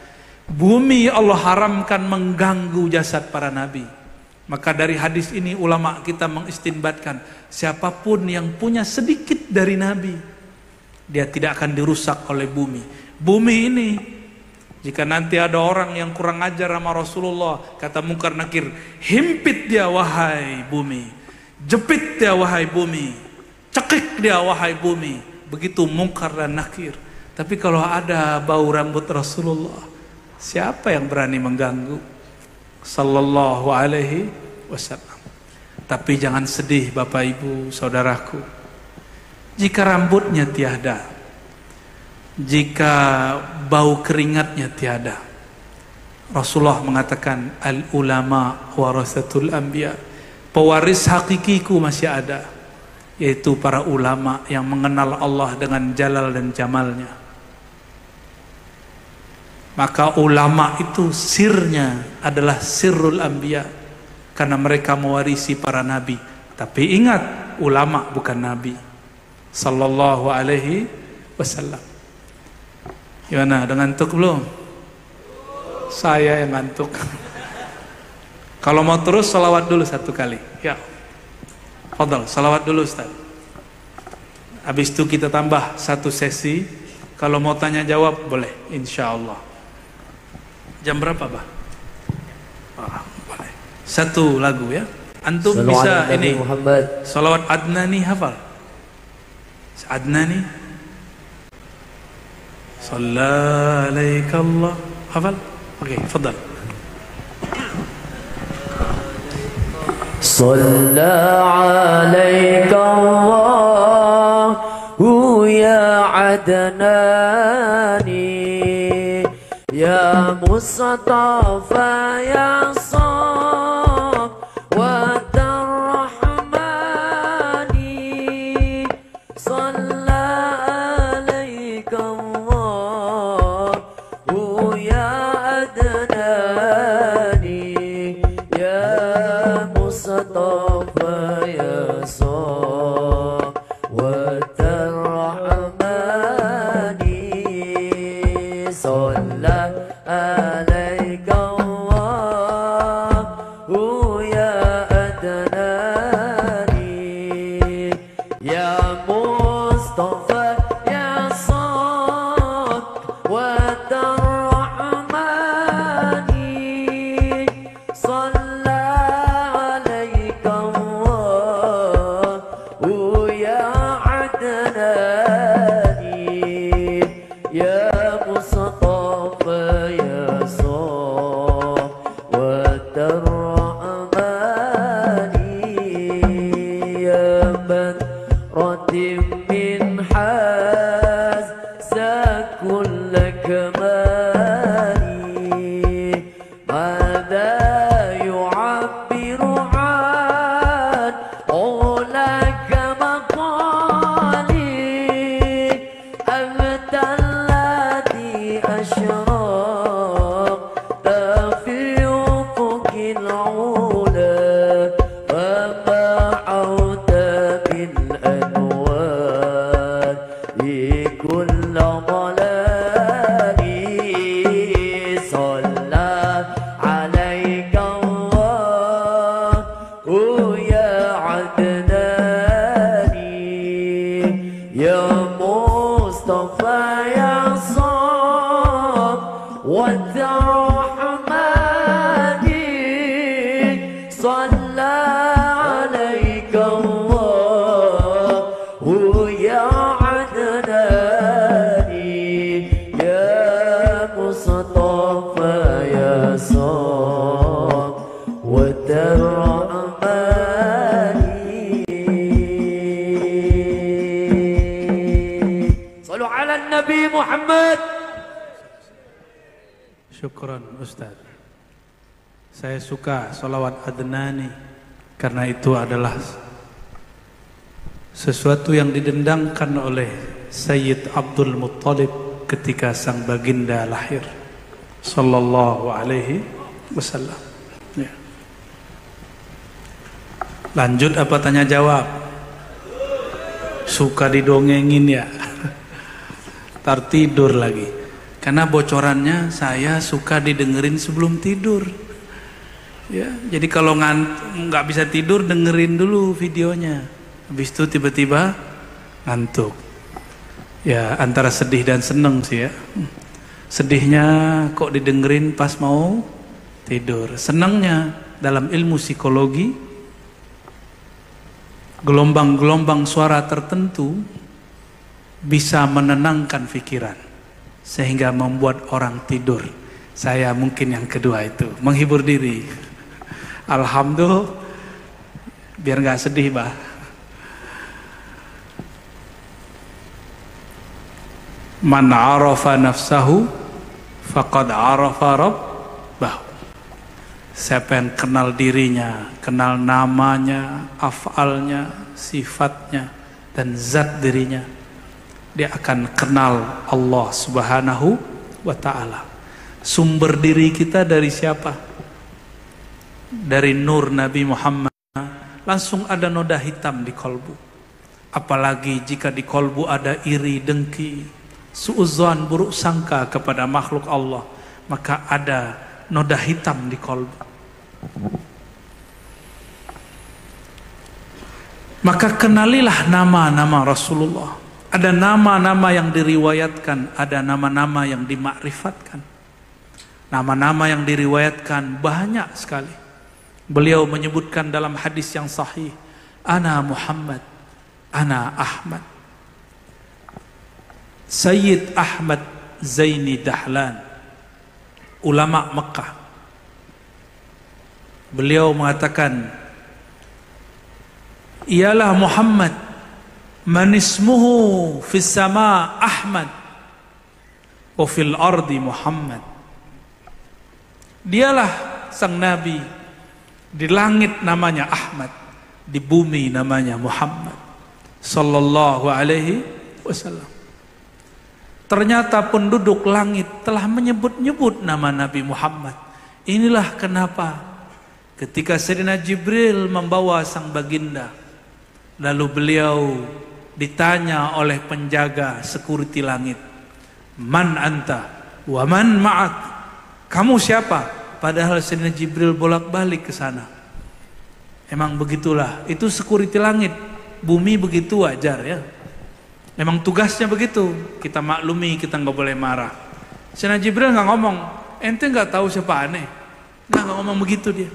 Bumi Allah haramkan mengganggu jasad para nabi. Maka dari hadis ini ulama kita mengistinbatkan, siapapun yang punya sedikit dari nabi, dia tidak akan dirusak oleh bumi. Bumi ini Jika nanti ada orang yang kurang ajar sama Rasulullah, kata Munkar Nakir, himpit dia wahai bumi, jepit dia wahai bumi, cekik dia wahai bumi. Begitu Munkar dan Nakir. Tapi kalau ada bau rambut Rasulullah, siapa yang berani mengganggu? Sallallahu alaihi wasallam. Tapi jangan sedih Bapak Ibu Saudaraku, jika rambutnya tiada, jika bau keringatnya tiada. Rasulullah mengatakan al ulama warasatul anbiya, pewaris hakikiku masih ada, yaitu para ulama yang mengenal Allah dengan jalal dan jamalnya. Maka ulama itu sirnya adalah sirrul anbiya, karena mereka mewarisi para nabi. Tapi ingat, ulama bukan nabi. Sallallahu alaihi wasallam. Gimana, udah ngantuk belum? Saya yang ngantuk. Kalau mau terus salawat dulu satu kali. Ya, fadal, salawat dulu Ustaz. Habis itu kita tambah satu sesi. Kalau mau tanya jawab boleh, insya Allah. Jam berapa, Bah? Boleh. Satu lagu ya. Antum bisa ini Muhammad. Salawat Adnani hafal? Adnani Salla alaika Allah hafal? Oke, fadal. Salla alaika Allah ya Adnani ya Mustafa ya Saf wa Rahmani. Salla alaika Allah ya Adnani ya Mustafa ya Saf wa Rahmani. Salla alaika Allah ya Adnani ya Mustafa ya Saf wa Rahmani. Salla alaika Allah ya Adnani ya Mustafa ya Saf wa Rahmani. Ya man ratim min hazza kull kamali. Madha yu'abbiru an ulaka maqali. Anta alladhi ashraqta fi ufuqil ula wa ma'auta bil anwar kull ضلالي. صلى عليك الله يا عدناني يا مصطفى يا صاف والرحماني. صلى عليك الله يا عدناني يا مصطفى يا صاف والرحماني. صلوا على النبي محمد. Syukran Ustaz. Saya suka salawat Adnani karena itu adalah sesuatu yang didendangkan oleh Sayyid Abdul Muttalib ketika sang baginda lahir sallallahu alaihi wasallam. Ya. Lanjut apa tanya jawab? Suka didongengin ya. Tar tidur lagi. Karena bocorannya saya suka didengerin sebelum tidur. Ya, jadi kalau nggak bisa tidur dengerin dulu videonya. Habis itu tiba-tiba ngantuk. Ya, antara sedih dan seneng sih ya. Sedihnya kok didengerin pas mau tidur. Senangnya dalam ilmu psikologi, gelombang-gelombang suara tertentu bisa menenangkan pikiran sehingga membuat orang tidur. Saya mungkin yang kedua itu, menghibur diri. Alhamdulillah, biar nggak sedih, bah. Man arafa nafsahu faqad arafa rabbahu. Siapa yang kenal dirinya, kenal namanya, afalnya, sifatnya, dan zat dirinya, dia akan kenal Allah Subhanahu wa ta'ala. Sumber diri kita dari siapa? Dari nur Nabi Muhammad. Langsung ada noda hitam di kolbu. Apalagi jika di kolbu ada iri, dengki, suudzon, buruk sangka kepada makhluk Allah, maka ada noda hitam di kolbu. Maka kenalilah nama-nama Rasulullah. Ada nama-nama yang diriwayatkan, ada nama-nama yang dimakrifatkan. Nama-nama yang diriwayatkan banyak sekali. Beliau menyebutkan dalam hadis yang sahih, Ana Muhammad, Ana Ahmad. Sayyid Ahmad Zaini Dahlan, ulama Mekah. Beliau mengatakan, ialah Muhammad, man ismuhu fis sama Ahmad wa fil ardi Muhammad. Dialah sang Nabi, di langit namanya Ahmad, di bumi namanya Muhammad sallallahu alaihi wasallam. Ternyata penduduk langit telah menyebut-nyebut nama Nabi Muhammad. Inilah kenapa ketika Sayyidina Jibril membawa sang baginda, lalu beliau ditanya oleh penjaga security langit, Man anta wa man ma'ak? Kamu siapa? Padahal Sayyidina Jibril bolak-balik ke sana. Emang begitulah, itu security langit. Bumi begitu wajar ya. Memang tugasnya begitu. Kita maklumi, kita nggak boleh marah. Sayyidina Jibril nggak ngomong, ente nggak tahu siapa aneh. Nggak ngomong begitu dia.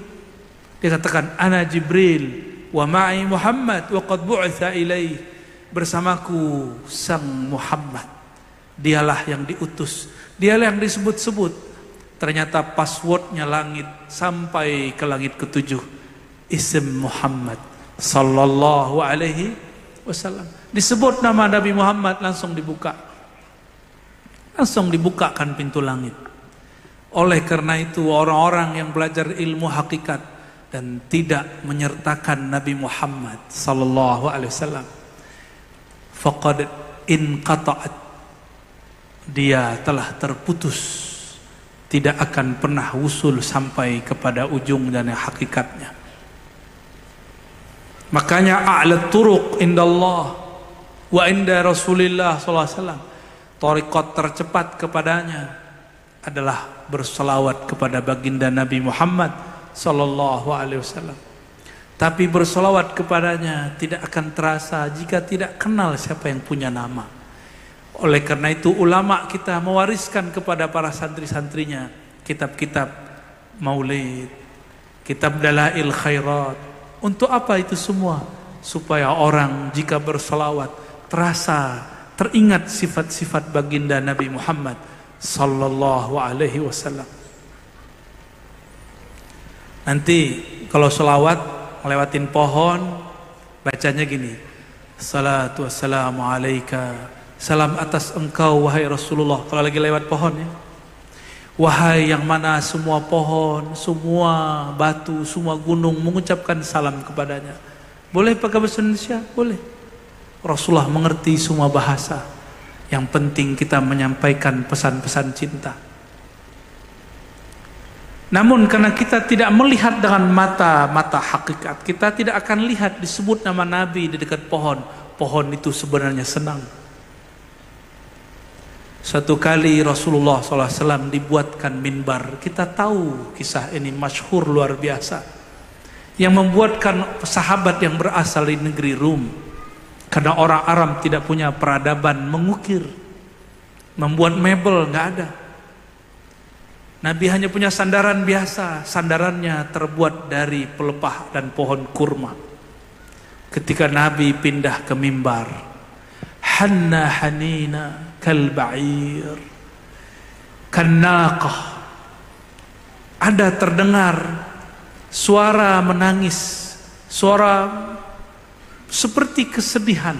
Dia katakan, Ana Jibril wa ma'i Muhammad wa qad bu'itha ilaih. Bersamaku sang Muhammad. Dialah yang diutus. Dialah yang disebut-sebut. Ternyata passwordnya langit sampai ke langit ketujuh. Ism Muhammad sallallahu alaihi wasallam. Disebut nama Nabi Muhammad, langsung dibuka. Langsung dibukakan pintu langit. Oleh karena itu orang-orang yang belajar ilmu hakikat dan tidak menyertakan Nabi Muhammad sallallahu alaihi wasallam, faqad inqata'at, dia telah terputus, tidak akan pernah wusul sampai kepada ujung dan hakikatnya. Makanya a'la turuq indallah wa inda Rasulillah sallallahu alaihi wasallam, thariqat tercepat kepadanya adalah berselawat kepada baginda Nabi Muhammad sallallahu alaihi wasallam. Tapi berselawat kepadanya tidak akan terasa jika tidak kenal siapa yang punya nama. Oleh karena itu ulama kita mewariskan kepada para santri-santrinya kitab-kitab maulid, kitab dalail khairat. Untuk apa itu semua? Supaya orang jika berselawat terasa, teringat sifat-sifat baginda Nabi Muhammad sallallahu alaihi wasallam. Nanti kalau selawat ngelewatin pohon, bacanya gini, salatu wassalamu alaika, salam atas engkau wahai Rasulullah. Kalau lagi lewat pohon ya, wahai yang mana semua pohon, semua batu, semua gunung mengucapkan salam kepadanya. Boleh pakai bahasa Indonesia? Boleh. Rasulullah mengerti semua bahasa. Yang penting kita menyampaikan pesan-pesan cinta. Namun karena kita tidak melihat dengan mata hakikat, kita tidak akan lihat disebut nama Nabi di dekat pohon. Pohon itu sebenarnya senang. Suatu kali Rasulullah SAW dibuatkan minbar. Kita tahu kisah ini masyhur luar biasa. Yang membuatkan sahabat yang berasal dari negeri Rum. Karena orang Arab tidak punya peradaban mengukir. Membuat mebel nggak ada. Nabi hanya punya sandaran biasa, sandarannya terbuat dari pelepah dan pohon kurma. Ketika Nabi pindah ke mimbar, hanna hanina kal ba'ir kannaqah, ada terdengar suara menangis, suara seperti kesedihan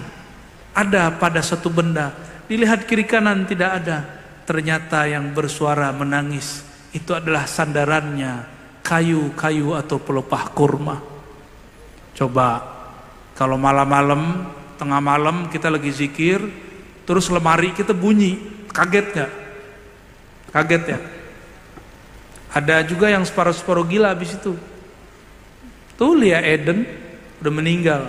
ada pada satu benda. Dilihat kiri kanan tidak ada, ternyata yang bersuara menangis itu adalah sandarannya, kayu-kayu atau pelepah kurma. Coba kalau malam-malam, tengah malam kita lagi zikir, terus lemari kita bunyi, kaget gak? Kaget ya? Ada juga yang separuh-separuh gila habis itu. Tuh Lia Eden udah meninggal.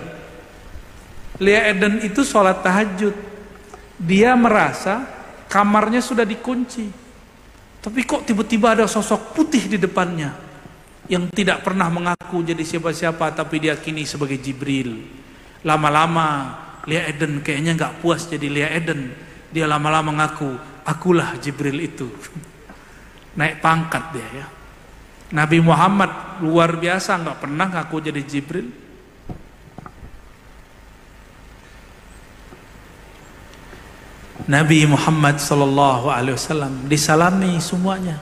Lia Eden itu sholat tahajud. Dia merasa kamarnya sudah dikunci, tapi kok tiba-tiba ada sosok putih di depannya yang tidak pernah mengaku jadi siapa-siapa, tapi diyakini sebagai Jibril. Lama-lama Lia Eden kayaknya nggak puas jadi Lia Eden. Dia lama-lama mengaku, akulah Jibril itu. Naik pangkat dia ya. Nabi Muhammad luar biasa, nggak pernah ngaku jadi Jibril. Nabi Muhammad sallallahu alaihi wasallam disalami semuanya,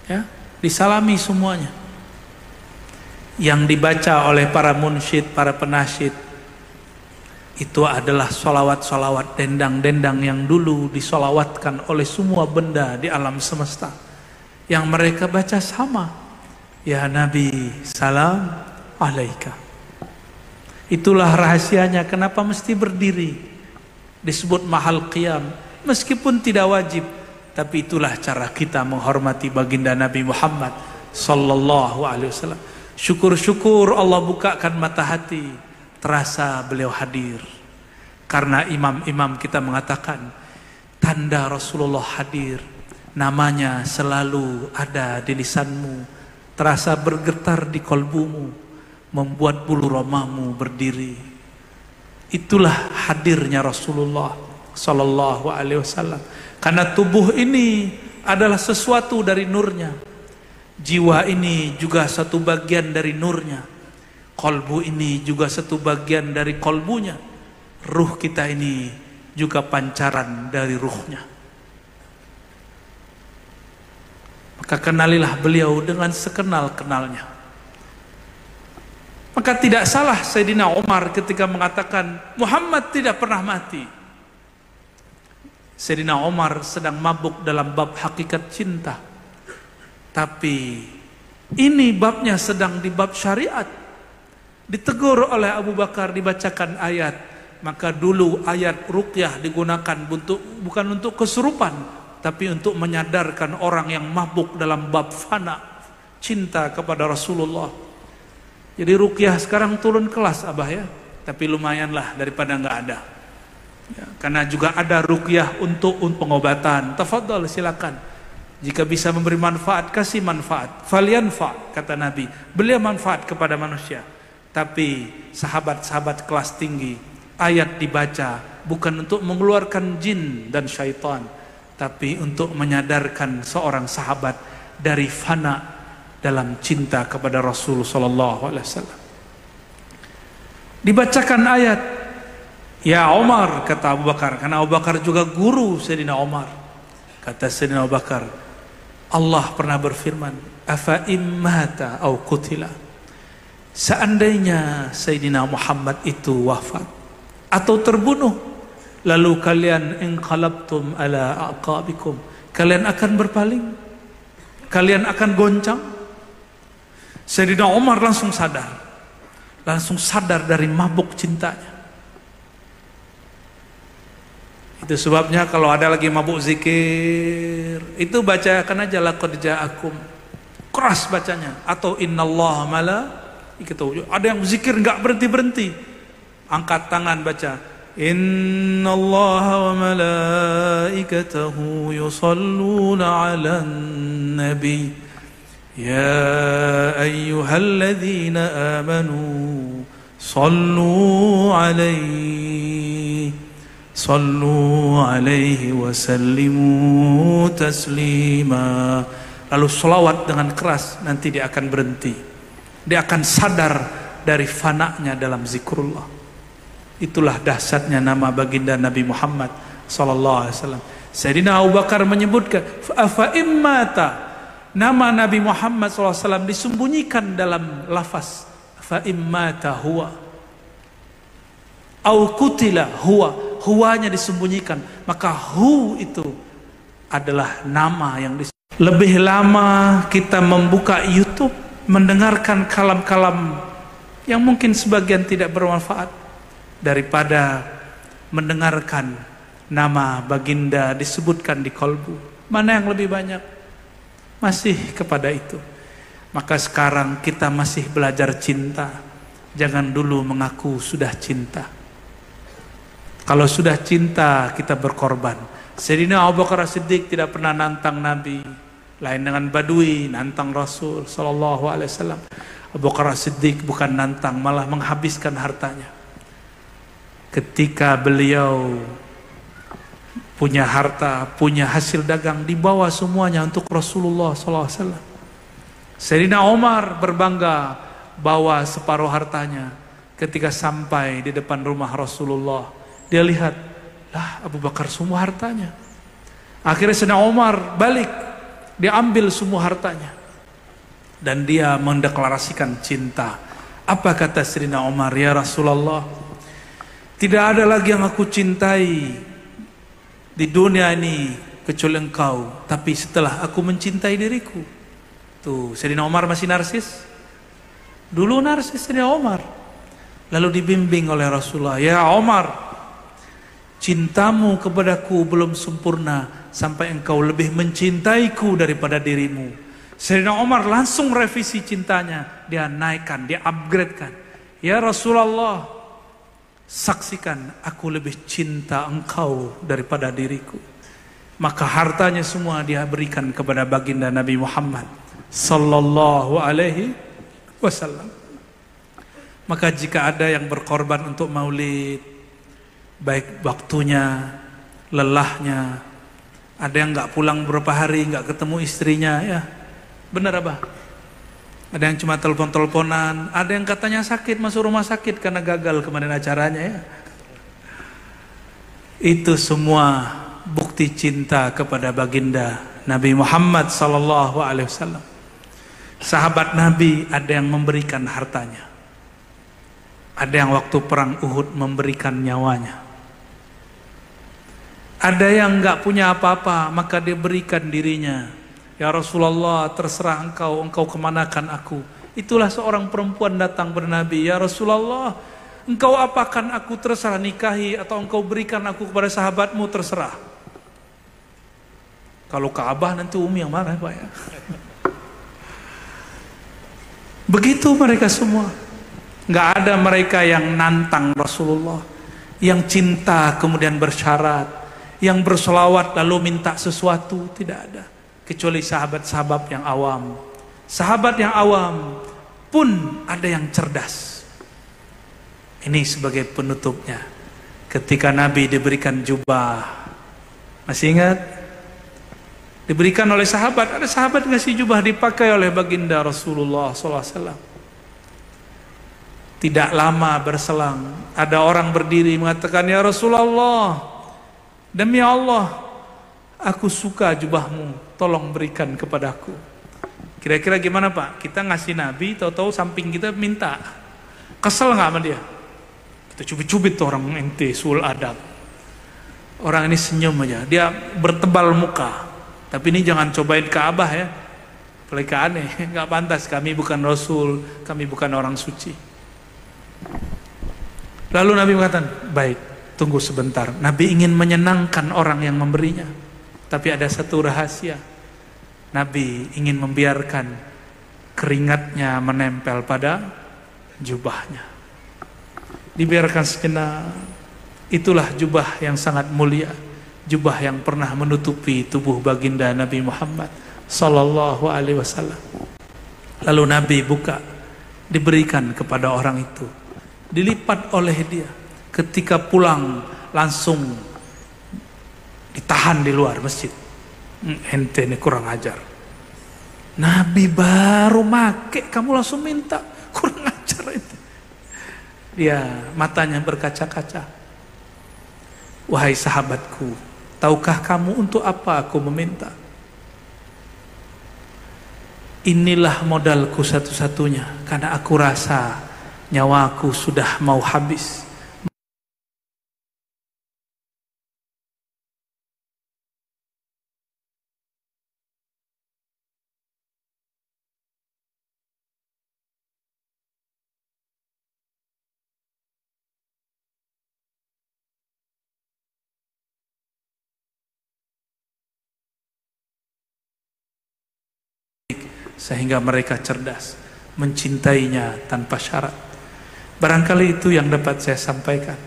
ya, disalami semuanya. Yang dibaca oleh para munsyid, para penasyid itu adalah solawat-solawat, dendang-dendang yang dulu disolawatkan oleh semua benda di alam semesta. Yang mereka baca sama, ya Nabi, salam alaika. Itulah rahasianya kenapa mesti berdiri. Disebut mahal qiyam, meskipun tidak wajib, tapi itulah cara kita menghormati baginda Nabi Muhammad sallallahu alaihi wasallam. Syukur-syukur Allah bukakan mata hati, terasa beliau hadir. Karena imam-imam kita mengatakan, tanda Rasulullah hadir, namanya selalu ada di lisanmu, terasa bergetar di kolbumu, membuat bulu romamu berdiri. Itulah hadirnya Rasulullah sallallahu alaihi wasallam. Karena tubuh ini adalah sesuatu dari nurnya. Jiwa ini juga satu bagian dari nurnya. Kolbu ini juga satu bagian dari kolbunya. Ruh kita ini juga pancaran dari ruhnya. Maka kenalilah beliau dengan sekenal-kenalnya. Maka tidak salah Sayyidina Umar ketika mengatakan Muhammad tidak pernah mati. Sayyidina Umar sedang mabuk dalam bab hakikat cinta. Tapi ini babnya sedang di bab syariat. Ditegur oleh Abu Bakar, dibacakan ayat. Maka dulu ayat ruqyah digunakan bukan untuk kesurupan, tapi untuk menyadarkan orang yang mabuk dalam bab fana, cinta kepada Rasulullah. Jadi ruqyah sekarang turun kelas Abah ya, tapi lumayanlah daripada nggak ada. Ya, karena juga ada ruqyah untuk pengobatan. Tafadhol, silakan. Jika bisa memberi manfaat, kasih manfaat. Falyanfa, kata Nabi. Beliau manfaat kepada manusia. Tapi sahabat-sahabat kelas tinggi, ayat dibaca bukan untuk mengeluarkan jin dan syaitan, tapi untuk menyadarkan seorang sahabat dari fana dalam cinta kepada Rasul sallallahu alaihi wasallam. Dibacakan ayat, ya Umar, kata Abu Bakar, karena Abu Bakar juga guru Sayyidina Umar. Kata Sayyidina Abu Bakar, Allah pernah berfirman, afa immata au qutila. Seandainya Sayyidina Muhammad itu wafat atau terbunuh, lalu kalian inqalabtum ala aqabikum, kalian akan berpaling, kalian akan goncang. Sayyidina Umar langsung sadar dari mabuk cintanya. Itu sebabnya kalau ada lagi mabuk zikir, itu bacakan aja laqad ja'akum, keras bacanya, atau innallaha malaikatahu. Ada yang zikir nggak berhenti, angkat tangan baca innallaha wa malaikatahu yusalluna 'alan nabi ya ayyuhalladzina amanu sallu alaihi wa sallimu taslima. lalu sholawat dengan keras, nanti dia akan berhenti. Dia akan sadar dari fananya dalam zikrullah. Itulah dahsyatnya nama baginda Nabi Muhammad sallallahu alaihi wasallam. Sayyidina Abu Bakar menyebutkan, fa immata, nama Nabi Muhammad sallallahu alaihi wasallam disembunyikan dalam lafaz fa immata huwa au kutila huwa, huwanya disembunyikan, maka hu itu adalah nama yang lebih lama kita membuka YouTube mendengarkan kalam-kalam yang mungkin sebagian tidak bermanfaat daripada mendengarkan nama baginda disebutkan di kolbu. Mana yang lebih banyak? Masih kepada itu. Maka sekarang kita masih belajar cinta. Jangan dulu mengaku sudah cinta. Kalau sudah cinta kita berkorban. Sayyidina Abu Bakar As-Siddiq tidak pernah nantang Nabi. Lain dengan Badui nantang Rasul sallallahu alaihi wasallam. Abu Bakar As-Siddiq bukan nantang, malah menghabiskan hartanya. Ketika beliau punya harta, punya hasil dagang, dibawa semuanya untuk Rasulullah sallallahu alaihi wasallam. Sayyidina Umar berbangga bawa separuh hartanya. Ketika sampai di depan rumah Rasulullah, dia lihat, lah Abu Bakar semua hartanya. Akhirnya Sayyidina Umar balik, dia ambil semua hartanya dan dia mendeklarasikan cinta. Apa kata Sayyidina Umar? Ya Rasulullah, tidak ada lagi yang aku cintai di dunia ini kecuali engkau, tapi setelah aku mencintai diriku. Tuh, Sayyidina Umar masih narsis. Dulu narsis Sayyidina Umar. Lalu dibimbing oleh Rasulullah, ya Umar, cintamu kepadaku belum sempurna sampai engkau lebih mencintaiku daripada dirimu. Sayyidina Umar langsung revisi cintanya, dia naikkan, dia upgradekan. Ya Rasulullah, saksikan aku lebih cinta engkau daripada diriku. Maka hartanya semua dia berikan kepada baginda Nabi Muhammad sallallahu alaihi wasallam. Maka jika ada yang berkorban untuk maulid, baik waktunya, lelahnya, ada yang nggak pulang beberapa hari, nggak ketemu istrinya, ya benar apa? Ada yang cuma telepon-teleponan, ada yang katanya sakit, masuk rumah sakit karena gagal kemarin acaranya, ya. Itu semua bukti cinta kepada baginda Nabi Muhammad sallallahu alaihi wasallam. Sahabat Nabi ada yang memberikan hartanya. Ada yang waktu perang Uhud memberikan nyawanya. Ada yang nggak punya apa-apa, maka dia berikan dirinya. Ya Rasulullah, terserah engkau, engkau kemanakan aku. Itulah seorang perempuan datang kepada Nabi. Ya Rasulullah, engkau apakan aku, terserah nikahi atau engkau berikan aku kepada sahabatmu, terserah. Kalau Ka'bah nanti Umi yang marah, Pak, ya. Begitu mereka semua. Nggak ada mereka yang nantang Rasulullah, yang cinta kemudian bersyarat, yang bersolawat lalu minta sesuatu, tidak ada. Kecuali sahabat-sahabat yang awam. Sahabat yang awam pun ada yang cerdas. Ini sebagai penutupnya. Ketika Nabi diberikan jubah, masih ingat? Diberikan oleh sahabat, ada sahabat ngasih jubah dipakai oleh baginda Rasulullah SAW. Tidak lama berselang, ada orang berdiri mengatakan, ya Rasulullah, demi Allah, aku suka jubahmu, tolong berikan kepadaku. Kira-kira gimana Pak? Kita ngasih Nabi, tahu-tahu samping kita minta. Kesel nggak sama dia? Kita cubit-cubit tuh orang ente, sul adab. Orang ini senyum aja, dia bertebal muka. Tapi ini jangan cobain Ka'bah, ya. Apalagi aneh, nggak pantas. Kami bukan Rasul, kami bukan orang suci. Lalu Nabi mengatakan, baik, tunggu sebentar. Nabi ingin menyenangkan orang yang memberinya. Tapi ada satu rahasia. Nabi ingin membiarkan keringatnya menempel pada jubahnya. Dibiarkan sejenak. Itulah jubah yang sangat mulia. Jubah yang pernah menutupi tubuh baginda Nabi Muhammad sallallahu alaihi wasallam. Lalu Nabi buka, diberikan kepada orang itu. Dilipat oleh dia. Ketika pulang langsung ditahan di luar masjid. Ente ini kurang ajar. Nabi baru make, kamu langsung minta. Kurang ajar itu. Dia matanya berkaca-kaca. Wahai sahabatku, tahukah kamu untuk apa aku meminta? Inilah modalku satu-satunya, karena aku rasa nyawaku sudah mau habis. Sehingga mereka cerdas, mencintainya tanpa syarat. Barangkali itu yang dapat saya sampaikan.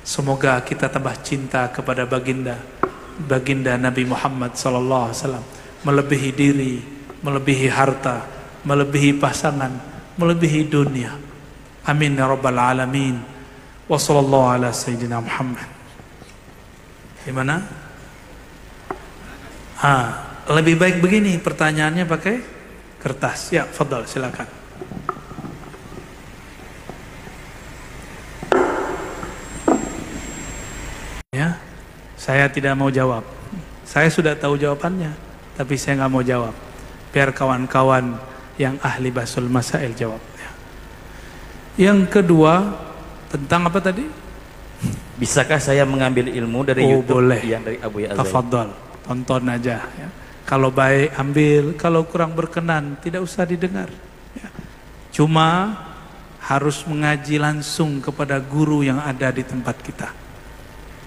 Semoga kita tambah cinta kepada baginda Nabi Muhammad SAW, melebihi diri, melebihi harta, melebihi pasangan, melebihi dunia. Amin ya rabbal alamin. Wa sallallahu ala sayyidina Muhammad. Gimana? Lebih baik begini pertanyaannya pakai kertas. Ya, fadhal, silakan. Ya, saya tidak mau jawab. Saya sudah tahu jawabannya, tapi saya nggak mau jawab. Biar kawan-kawan yang ahli basul masail jawab. Ya. Yang kedua, tentang apa tadi? Bisakah saya mengambil ilmu dari YouTube boleh. yang dari Abuya Azhari? Tafadhal, tonton aja. Ya. Kalau baik ambil, kalau kurang berkenan tidak usah didengar. Ya. Cuma harus mengaji langsung kepada guru yang ada di tempat kita.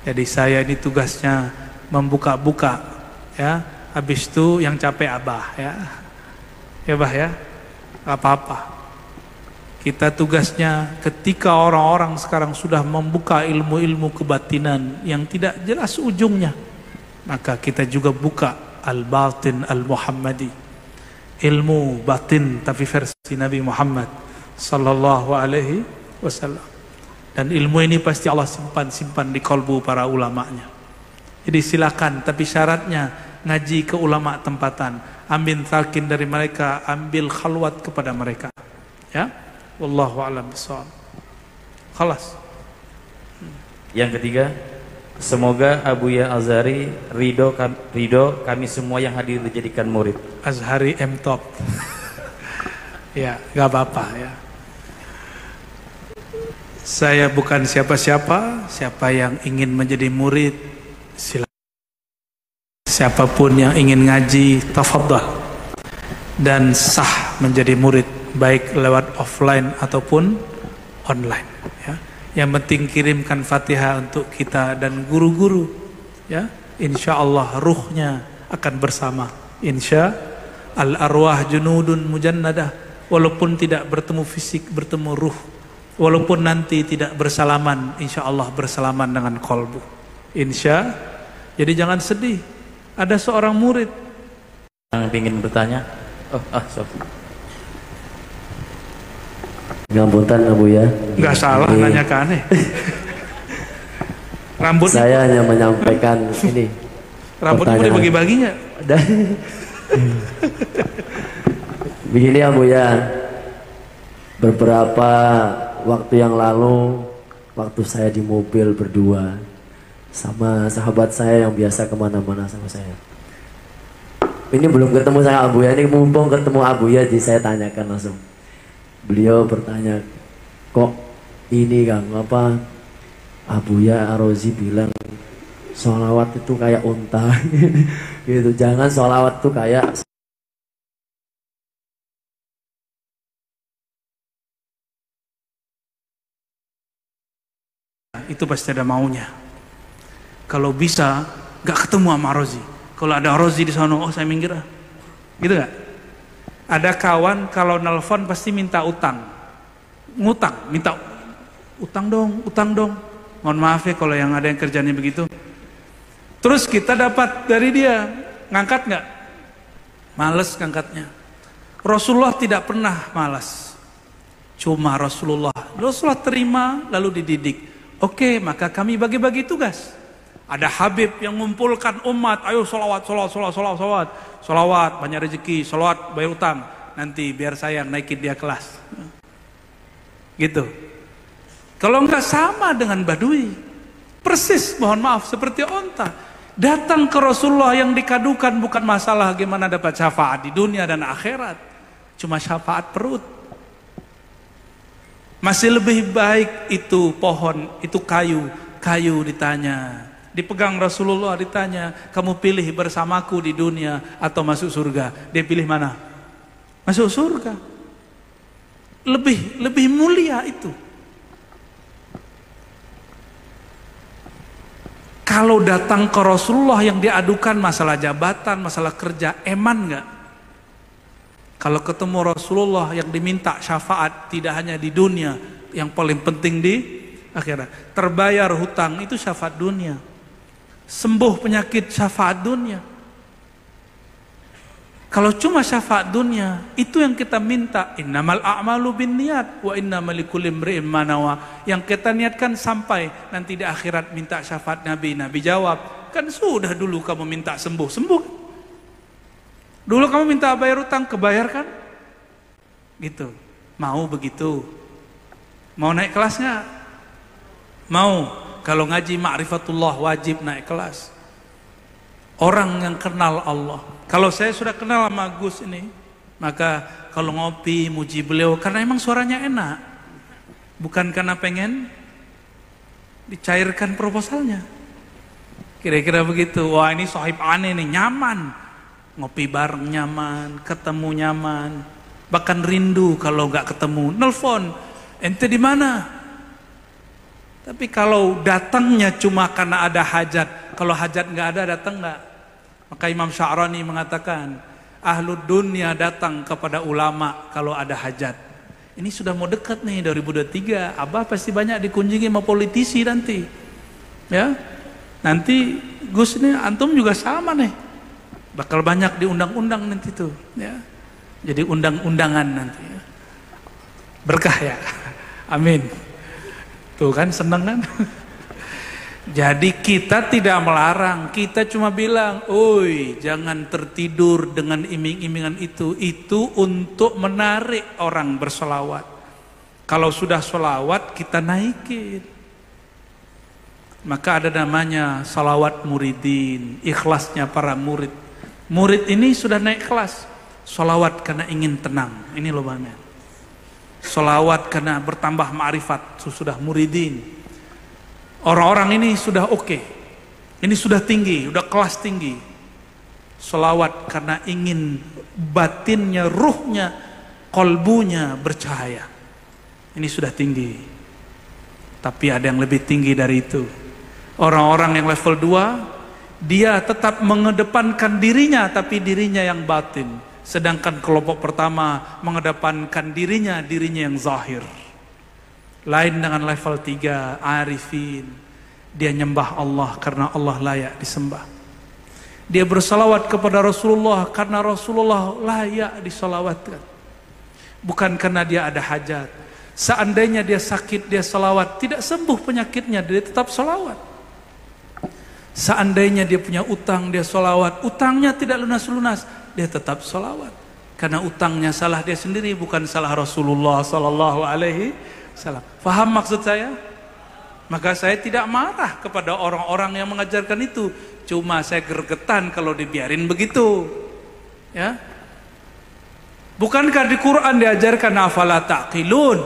Jadi saya ini tugasnya membuka-buka, ya. Habis itu yang capek abah, ya. Ya bah ya, apa-apa. Kita tugasnya ketika orang-orang sekarang sudah membuka ilmu-ilmu kebatinan yang tidak jelas ujungnya, maka kita juga buka al-batin al-Muhammadi, ilmu batin tapi versi Nabi Muhammad sallallahu alaihi wasallam. Dan ilmu ini pasti Allah simpan di kalbu para ulamanya. Jadi silakan, tapi syaratnya ngaji ke ulama tempatan, ambil talqin dari mereka, ambil khalwat kepada mereka. Ya, wallahu a'lam bishawab. Khalas. Yang ketiga, semoga Abuya Azhari ridho kami semua yang hadir dijadikan murid. Azhari M Top. Ya, gak apa-apa ya. Saya bukan siapa-siapa. Siapa yang ingin menjadi murid, silakan. Siapapun yang ingin ngaji, tafadhal. Dan sah menjadi murid, baik lewat offline ataupun online. Ya. Yang penting kirimkan Fatihah untuk kita dan guru-guru. Ya, insya Allah ruhnya akan bersama. Insya al-arwah junudun mujannadah. Walaupun tidak bertemu fisik, bertemu ruh. Walaupun nanti tidak bersalaman, insya Allah bersalaman dengan kolbu. Insya. Jadi jangan sedih. Ada seorang murid yang ingin bertanya. Ngapunten Abuya. Nggak salah nanya ke aneh. Rambut saya hanya menyampaikan ini. Rambutnya mau dibagi-bagi nggak? Begini Abuya, beberapa waktu yang lalu, waktu saya di mobil berdua sama sahabat saya yang biasa kemana-mana sama saya. Ini belum ketemu sama Abuya, ini mumpung ketemu Abuya, jadi saya tanyakan langsung. Beliau bertanya, kok ini Kang, apa Abuya Ar-Razi bilang sholawat itu kayak unta gitu, jangan sholawat itu kayak. Itu pasti ada maunya. Kalau bisa gak ketemu sama Ar-Razi. Kalau ada Ar-Razi di sana, oh saya minggir ah. Gitu gak? Ada kawan kalau nelfon pasti minta utang. Ngutang, minta utang dong. Mohon maaf ya kalau yang ada yang kerjanya begitu. Terus kita dapat dari dia, ngangkat gak? Males ngangkatnya. Rasulullah tidak pernah malas. Cuma Rasulullah terima lalu dididik. Oke, maka kami bagi-bagi tugas. Ada Habib yang mengumpulkan umat, ayo sholawat, sholawat, banyak rezeki, sholawat, bayar utang. Nanti biar saya yang naikin dia kelas. Gitu. Kalau enggak sama dengan badui. Persis, mohon maaf, seperti onta. Datang ke Rasulullah yang dikadukan bukan masalah gimana dapat syafaat di dunia dan akhirat. Cuma syafaat perut. Masih lebih baik itu pohon, itu kayu ditanya. Dipegang Rasulullah ditanya, kamu pilih bersamaku di dunia atau masuk surga? Dia pilih mana? Masuk surga. Lebih mulia itu. Kalau datang ke Rasulullah yang diadukan masalah jabatan, masalah kerja, eman nggak? Kalau ketemu Rasulullah yang diminta syafaat tidak hanya di dunia, yang paling penting di akhirat. Terbayar hutang itu syafaat dunia. Sembuh penyakit syafaat dunia. Kalau cuma syafaat dunia, itu yang kita minta. Innamal a'malu binniyat wa innamal likulli imri'in ma nawa. Yang kita niatkan sampai nanti di akhirat minta syafaat Nabi. Nabi jawab, kan sudah dulu kamu minta sembuh. Dulu kamu minta bayar utang, kebayar kan? Gitu. Mau begitu? Mau naik kelasnya? Mau. Kalau ngaji ma'rifatullah wajib naik kelas. Orang yang kenal Allah. Kalau saya sudah kenal sama Gus ini, maka kalau ngopi muji beliau karena emang suaranya enak, bukan karena pengen dicairkan proposalnya. Kira-kira begitu. Wah, ini sahib aneh nih, nyaman, ngopi bareng nyaman, ketemu nyaman, bahkan rindu kalau nggak ketemu, nelfon, ente di mana? Tapi kalau datangnya cuma karena ada hajat, kalau hajat nggak ada datang nggak? Maka Imam Sya'rani mengatakan, ahlud dunia datang kepada ulama kalau ada hajat. Ini sudah mau dekat nih 2023, Abah pasti banyak dikunjungi sama politisi nanti. Ya, nanti Gus ini antum juga sama nih, bakal banyak diundang-undang nanti tuh. Ya, jadi undang-undangan nanti. Ya. Berkah ya, amin. Tuh kan seneng kan? Jadi kita tidak melarang, kita cuma bilang, oi jangan tertidur dengan iming-imingan itu untuk menarik orang bersolawat. Kalau sudah solawat kita naikin. Maka ada namanya salawat muridin, ikhlasnya para murid. Murid ini sudah naik kelas, solawat karena ingin tenang, ini loh banyak. Solawat karena bertambah ma'rifat, sudah muridin. Orang-orang ini sudah oke. Ini sudah tinggi, sudah kelas tinggi. Selawat karena ingin batinnya, ruhnya, kolbunya bercahaya. Ini sudah tinggi. Tapi ada yang lebih tinggi dari itu. Orang-orang yang level 2, dia tetap mengedepankan dirinya, tapi dirinya yang batin. Sedangkan kelompok pertama mengedepankan dirinya yang zahir. Lain dengan level 3, arifin. Dia nyembah Allah karena Allah layak disembah. Dia bersalawat kepada Rasulullah karena Rasulullah layak disalawatkan. Bukan karena dia ada hajat. Seandainya dia sakit, dia salawat, tidak sembuh penyakitnya, dia tetap salawat. Seandainya dia punya utang, dia salawat, utangnya tidak lunas-lunas, dia tetap salawat. Karena utangnya salah dia sendiri, bukan salah Rasulullah sallallahu alaihi wasallam. Faham maksud saya? Maka saya tidak marah kepada orang-orang yang mengajarkan itu. Cuma saya gergetan kalau dibiarin begitu. Ya. Bukankah di Quran diajarkan afala taqilun?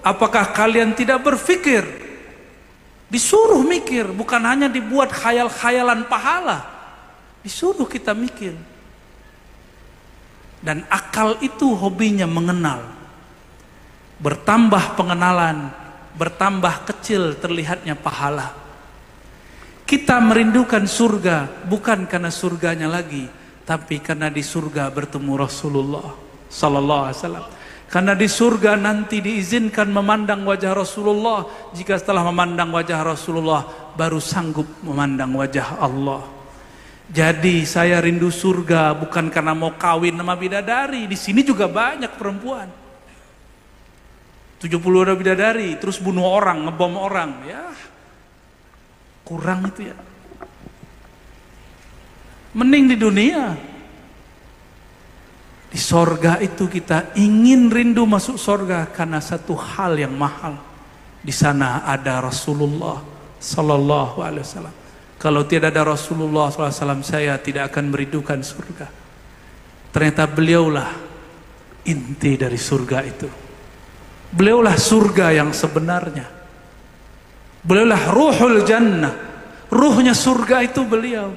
Apakah kalian tidak berpikir? Disuruh mikir, bukan hanya dibuat khayal-khayalan pahala. Disuruh kita mikir. Dan akal itu hobinya mengenal. Bertambah pengenalan, bertambah kecil terlihatnya pahala. Kita merindukan surga bukan karena surganya lagi, tapi karena di surga bertemu Rasulullah sallallahu alaihi wasallam. Karena di surga nanti diizinkan memandang wajah Rasulullah. Jika setelah memandang wajah Rasulullah baru sanggup memandang wajah Allah. Jadi saya rindu surga bukan karena mau kawin sama bidadari. Di sini juga banyak perempuan. 70 ada bidadari, terus bunuh orang, ngebom orang, ya kurang itu ya. Mending di dunia. Di sorga itu kita ingin rindu masuk sorga karena satu hal yang mahal. Di sana ada Rasulullah Sallallahu Alaihi Wasallam. Kalau tidak ada Rasulullah Sallallahu Alaihi Wasallam, saya tidak akan merindukan surga. Ternyata beliaulah inti dari surga itu. Beliaulah surga yang sebenarnya. Beliaulah ruhul jannah. Ruhnya surga itu beliau.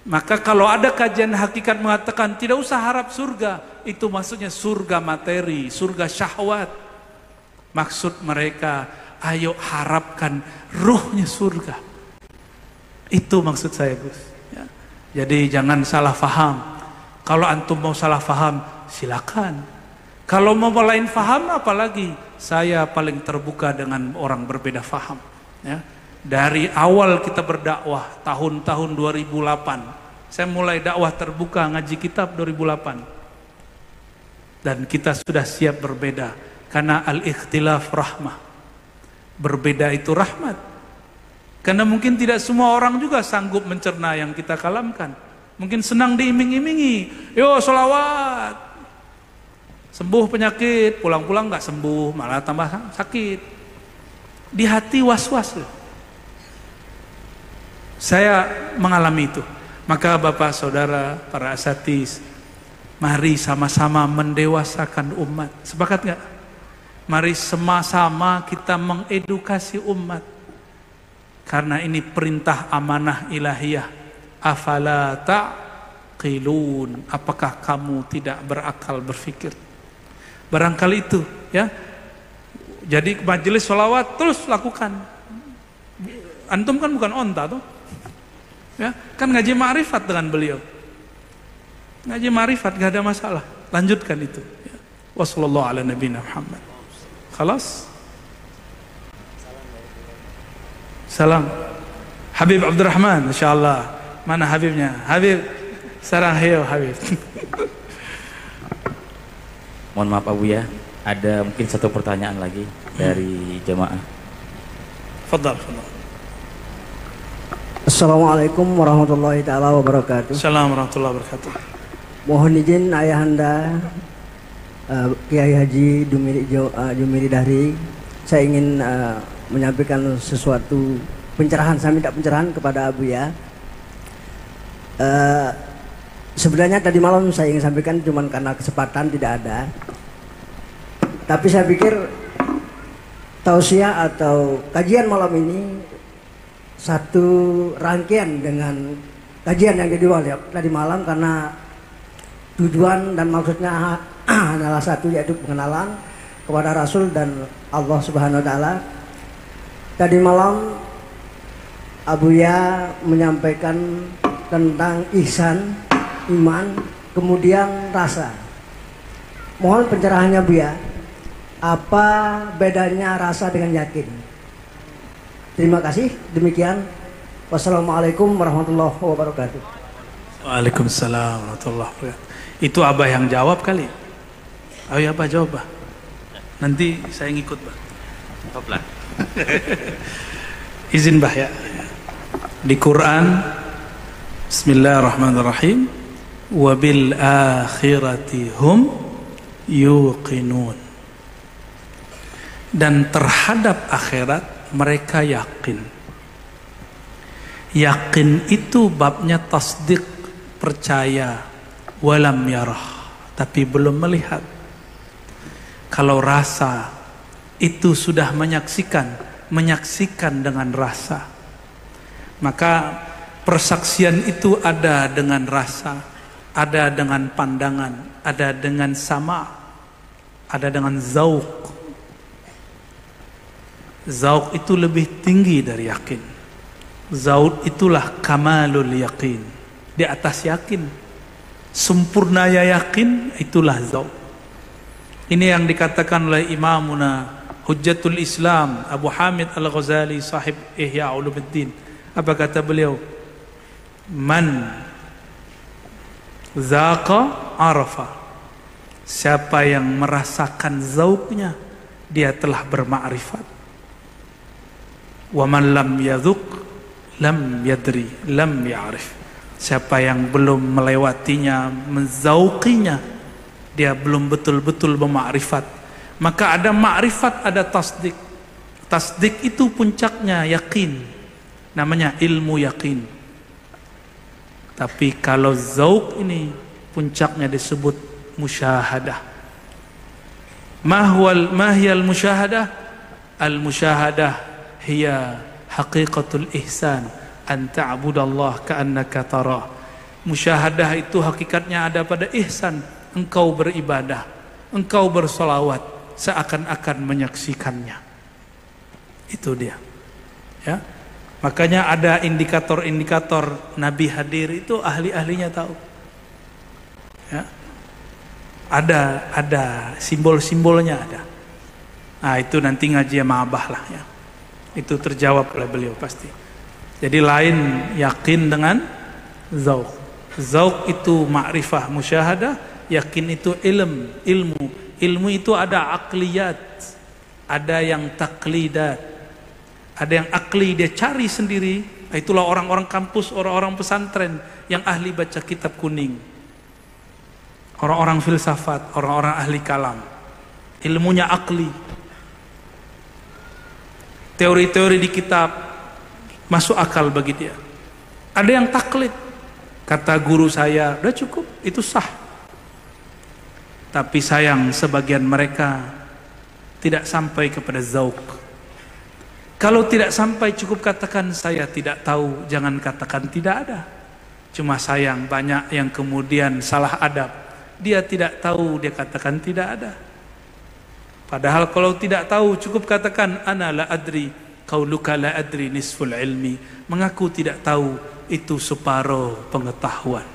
Maka kalau ada kajian hakikat mengatakan tidak usah harap surga, itu maksudnya surga materi, surga syahwat. Maksud mereka, ayo harapkan ruhnya surga. Itu maksud saya, Gus. Ya. Jadi jangan salah faham. Kalau antum mau salah faham, silakan. Kalau mau lain faham, apalagi saya paling terbuka dengan orang berbeda faham. Ya. Dari awal kita berdakwah tahun-tahun 2008, saya mulai dakwah terbuka ngaji kitab 2008, dan kita sudah siap berbeda karena al-ikhtilaf rahmah. Berbeda itu rahmat, karena mungkin tidak semua orang juga sanggup mencerna yang kita kalamkan. Mungkin senang diiming-imingi, yo sholawat, sembuh penyakit, pulang-pulang nggak sembuh, malah tambah sakit. Di hati was-was loh. Saya mengalami itu. Maka Bapak Saudara, para asatiz, mari sama-sama mendewasakan umat. Sepakat nggak? Mari sama-sama kita mengedukasi umat. Karena ini perintah amanah ilahiyah. Afala ta'qilun. Apakah kamu tidak berakal berfikir? Barangkali itu, ya. Jadi majelis sholawat terus lakukan. Antum kan bukan onta tuh. Ya, kan ngaji ma'rifat dengan beliau. Ngaji ma'rifat gak ada masalah. Lanjutkan itu. Ya. Wassallallahu ala nabiyina Muhammad. Khalas. Salam. Habib Abdurrahman, insyaallah. Mana Habibnya? Habib, sarang heyo Habib. Mohon maaf Abu ya, ada mungkin satu pertanyaan lagi dari jemaah. Fadhal, fadhal. Assalamualaikum warahmatullahi taala wabarakatuh. Assalamualaikum warahmatullahi wabarakatuh. Mohon izin ayahanda Kiai Haji Jumiri Dahri, saya ingin menyampaikan sesuatu pencerahan. Saya minta pencerahan kepada Abu ya. Sebenarnya tadi malam saya ingin sampaikan, cuman karena kesempatan tidak ada. Tapi saya pikir tausiah atau kajian malam ini satu rangkaian dengan kajian yang kedua tadi malam, karena tujuan dan maksudnya adalah satu, yaitu pengenalan kepada Rasul dan Allah Subhanahu wa taala. Tadi malam Abuya menyampaikan tentang ihsan, iman, kemudian rasa. Mohon pencerahannya Buya. Apa bedanya rasa dengan yakin? Terima kasih. Demikian. Wassalamualaikum warahmatullahi wabarakatuh. Waalaikumsalam warahmatullahi wabarakatuh. Itu Abah yang jawab kali. Ayo Abah jawab, Bah. Nanti saya ngikut, Bah. Toplah. Izin, Bah ya. Di Quran, Bismillahirrahmanirrahim. Wabil akhirati hum yuqinun. Dan terhadap akhirat mereka yakin. Yakin itu babnya tasdik, percaya, walam yarah, tapi belum melihat. Kalau rasa itu sudah menyaksikan dengan rasa. Maka persaksian itu ada dengan rasa, ada dengan pandangan, ada dengan sama, ada dengan zauq. Zauq itu lebih tinggi dari yakin. Zauq itulah kamalul yakin. Di atas yakin, sempurnanya yakin, itulah zauq. Ini yang dikatakan oleh Imamuna Hujjatul Islam Abu Hamid Al-Ghazali, sahib Ihya Ulumuddin. Apa kata beliau? Man zaqa arafa. Siapa yang merasakan zauqnya, dia telah bermakrifat. Wa man lam yadhuq lam yadri lam ya'rif. Siapa yang belum melewatinya, menzauqinya, dia belum betul-betul memakrifat. Maka ada makrifat, ada tasdik. Tasdik itu puncaknya yakin, namanya ilmu yakin. Tapi kalau zauq ini puncaknya disebut musyahadah. Mahiyal musyahadah? Al-musyahadah hiya haqiqatul ihsan, an ta'budallah ka'annaka tarah. Musyahadah itu hakikatnya ada pada ihsan, engkau beribadah, engkau bersolawat seakan-akan menyaksikannya. Itu dia, ya. Makanya ada indikator-indikator Nabi hadir itu ahli-ahlinya tahu, ya. Ada simbol-simbolnya ada. Nah itu nanti ngaji sama Abah lah, ya. Itu terjawab oleh beliau pasti. Jadi lain yakin dengan zauq. Zauq itu ma'rifah musyahadah, yakin itu ilmu. Ilmu itu ada akliyat, ada yang taklidat, ada yang akli, dia cari sendiri. Itulah orang-orang kampus, orang-orang pesantren yang ahli baca kitab kuning, orang-orang filsafat, orang-orang ahli kalam. Ilmunya akli, teori-teori di kitab masuk akal bagi dia. Ada yang taklid, kata guru saya udah cukup, itu sah. Tapi sayang sebagian mereka tidak sampai kepada zauq. Kalau tidak sampai cukup katakan saya tidak tahu, jangan katakan tidak ada. Cuma sayang banyak yang kemudian salah adab. Dia tidak tahu, dia katakan tidak ada. Padahal kalau tidak tahu cukup katakan ana la adri, qauluka la adri nisful ilmi. Mengaku tidak tahu itu separuh pengetahuan.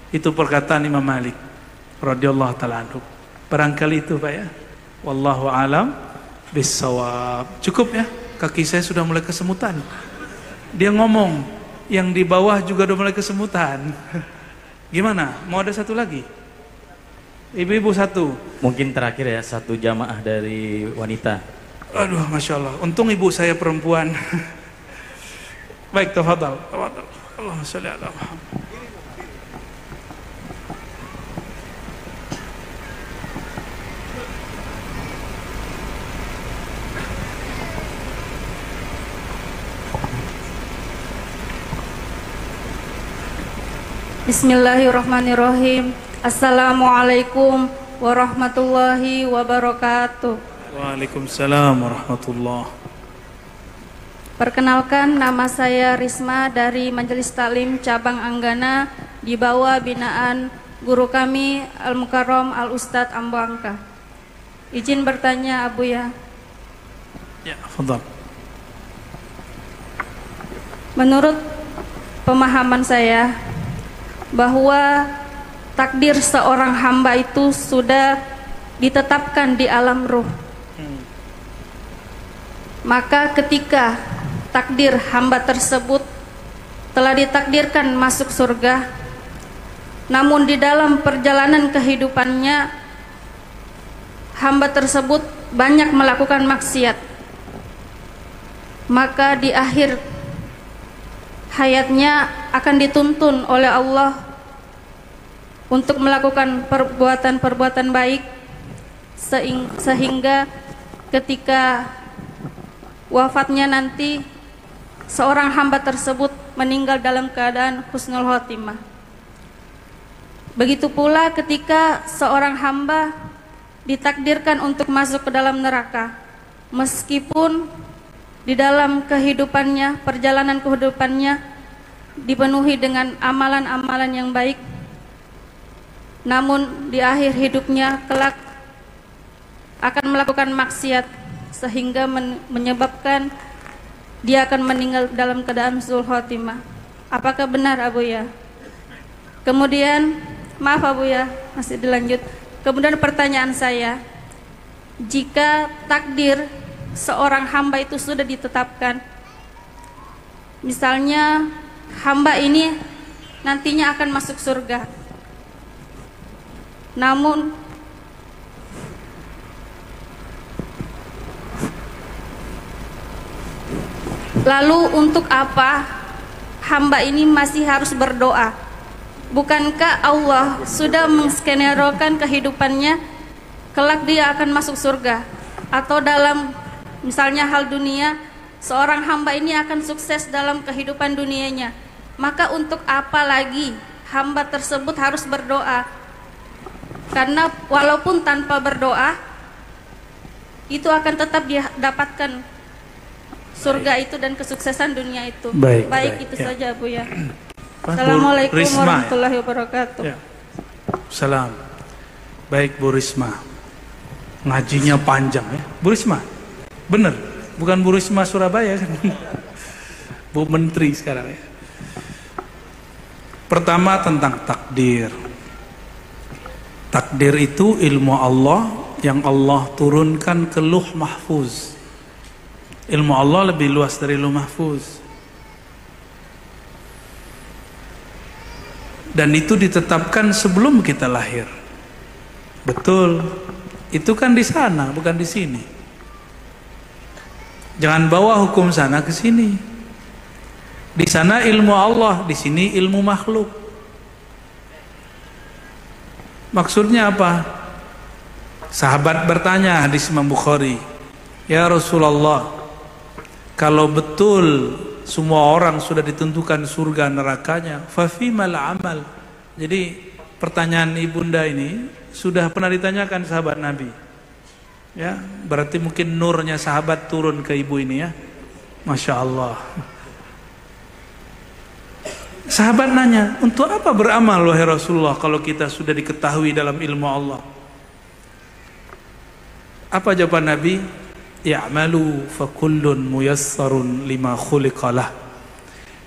Itu perkataan Imam Malik radhiyallahu taala anhu. Barangkali itu Pak ya. Wallahu alam bissawab. Cukup ya. Kaki saya sudah mulai kesemutan. Dia ngomong, yang di bawah juga udah mulai kesemutan. Gimana? Mau ada satu lagi? Ibu-ibu satu. Mungkin terakhir ya, satu jamaah dari wanita. Aduh, Masya Allah. Untung ibu saya perempuan. Baik, tafadhal. Allahumma sholli ala Muhammad. Bismillahirrahmanirrahim. Assalamualaikum warahmatullahi wabarakatuh. Waalaikumsalam warahmatullahi. Perkenalkan, nama saya Risma dari Majelis Taklim Cabang Anggana di bawah binaan guru kami Al-Mukarram Al-Ustadz Ambo Angka. Izin bertanya Abu ya. Ya, tafadhal. Menurut pemahaman saya bahwa takdir seorang hamba itu sudah ditetapkan di alam ruh. Maka ketika takdir hamba tersebut telah ditakdirkan masuk surga, namun di dalam perjalanan kehidupannya hamba tersebut banyak melakukan maksiat, maka di akhir hayatnya akan dituntun oleh Allah untuk melakukan perbuatan-perbuatan baik, sehingga ketika wafatnya nanti seorang hamba tersebut meninggal dalam keadaan husnul khotimah. Begitu pula ketika seorang hamba ditakdirkan untuk masuk ke dalam neraka, meskipun di dalam kehidupannya, perjalanan kehidupannya dipenuhi dengan amalan-amalan yang baik, namun di akhir hidupnya kelak akan melakukan maksiat sehingga menyebabkan dia akan meninggal dalam keadaan husnul khotimah. Apakah benar Abu ya? Kemudian, maaf Abu ya, masih dilanjut. Kemudian pertanyaan saya, jika takdir seorang hamba itu sudah ditetapkan, misalnya hamba ini nantinya akan masuk surga, namun lalu untuk apa hamba ini masih harus berdoa Bukankah Allah sudah menskenarokan kehidupannya kelak dia akan masuk surga? Atau dalam misalnya hal dunia, seorang hamba ini akan sukses dalam kehidupan dunianya, maka untuk apa lagi hamba tersebut harus berdoa? Karena walaupun tanpa berdoa, itu akan tetap dia dapatkan surga itu dan kesuksesan dunia itu. Baik itu ya. saja Bu ya. Assalamualaikum Risma, warahmatullahi wabarakatuh. Ya. Salam. Baik Bu Risma. Ngajinya panjang ya. Bu Risma. Bener, bukan Bu Risma Surabaya kan. Bu Menteri sekarang ya. Pertama tentang takdir. Takdir itu ilmu Allah yang Allah turunkan ke Lauh Mahfuz. Ilmu Allah lebih luas dari Lauh Mahfuz. Dan itu ditetapkan sebelum kita lahir. Betul. Itu kan di sana, bukan di sini. Jangan bawa hukum sana ke sini. Di sana ilmu Allah, di sini ilmu makhluk. Maksudnya apa? Sahabat bertanya, hadis Imam Bukhari, "Ya Rasulullah, kalau betul semua orang sudah ditentukan surga nerakanya, fa fimal amal?" Jadi pertanyaan ibunda ini sudah pernah ditanyakan sahabat Nabi. Ya, berarti mungkin nurnya sahabat turun ke ibu ini ya. Masya Allah. Sahabat nanya, untuk apa beramal wahai Rasulullah kalau kita sudah diketahui dalam ilmu Allah? Apa jawaban Nabi? Ya'malu fa kullun muyassarun lima khuliqalah.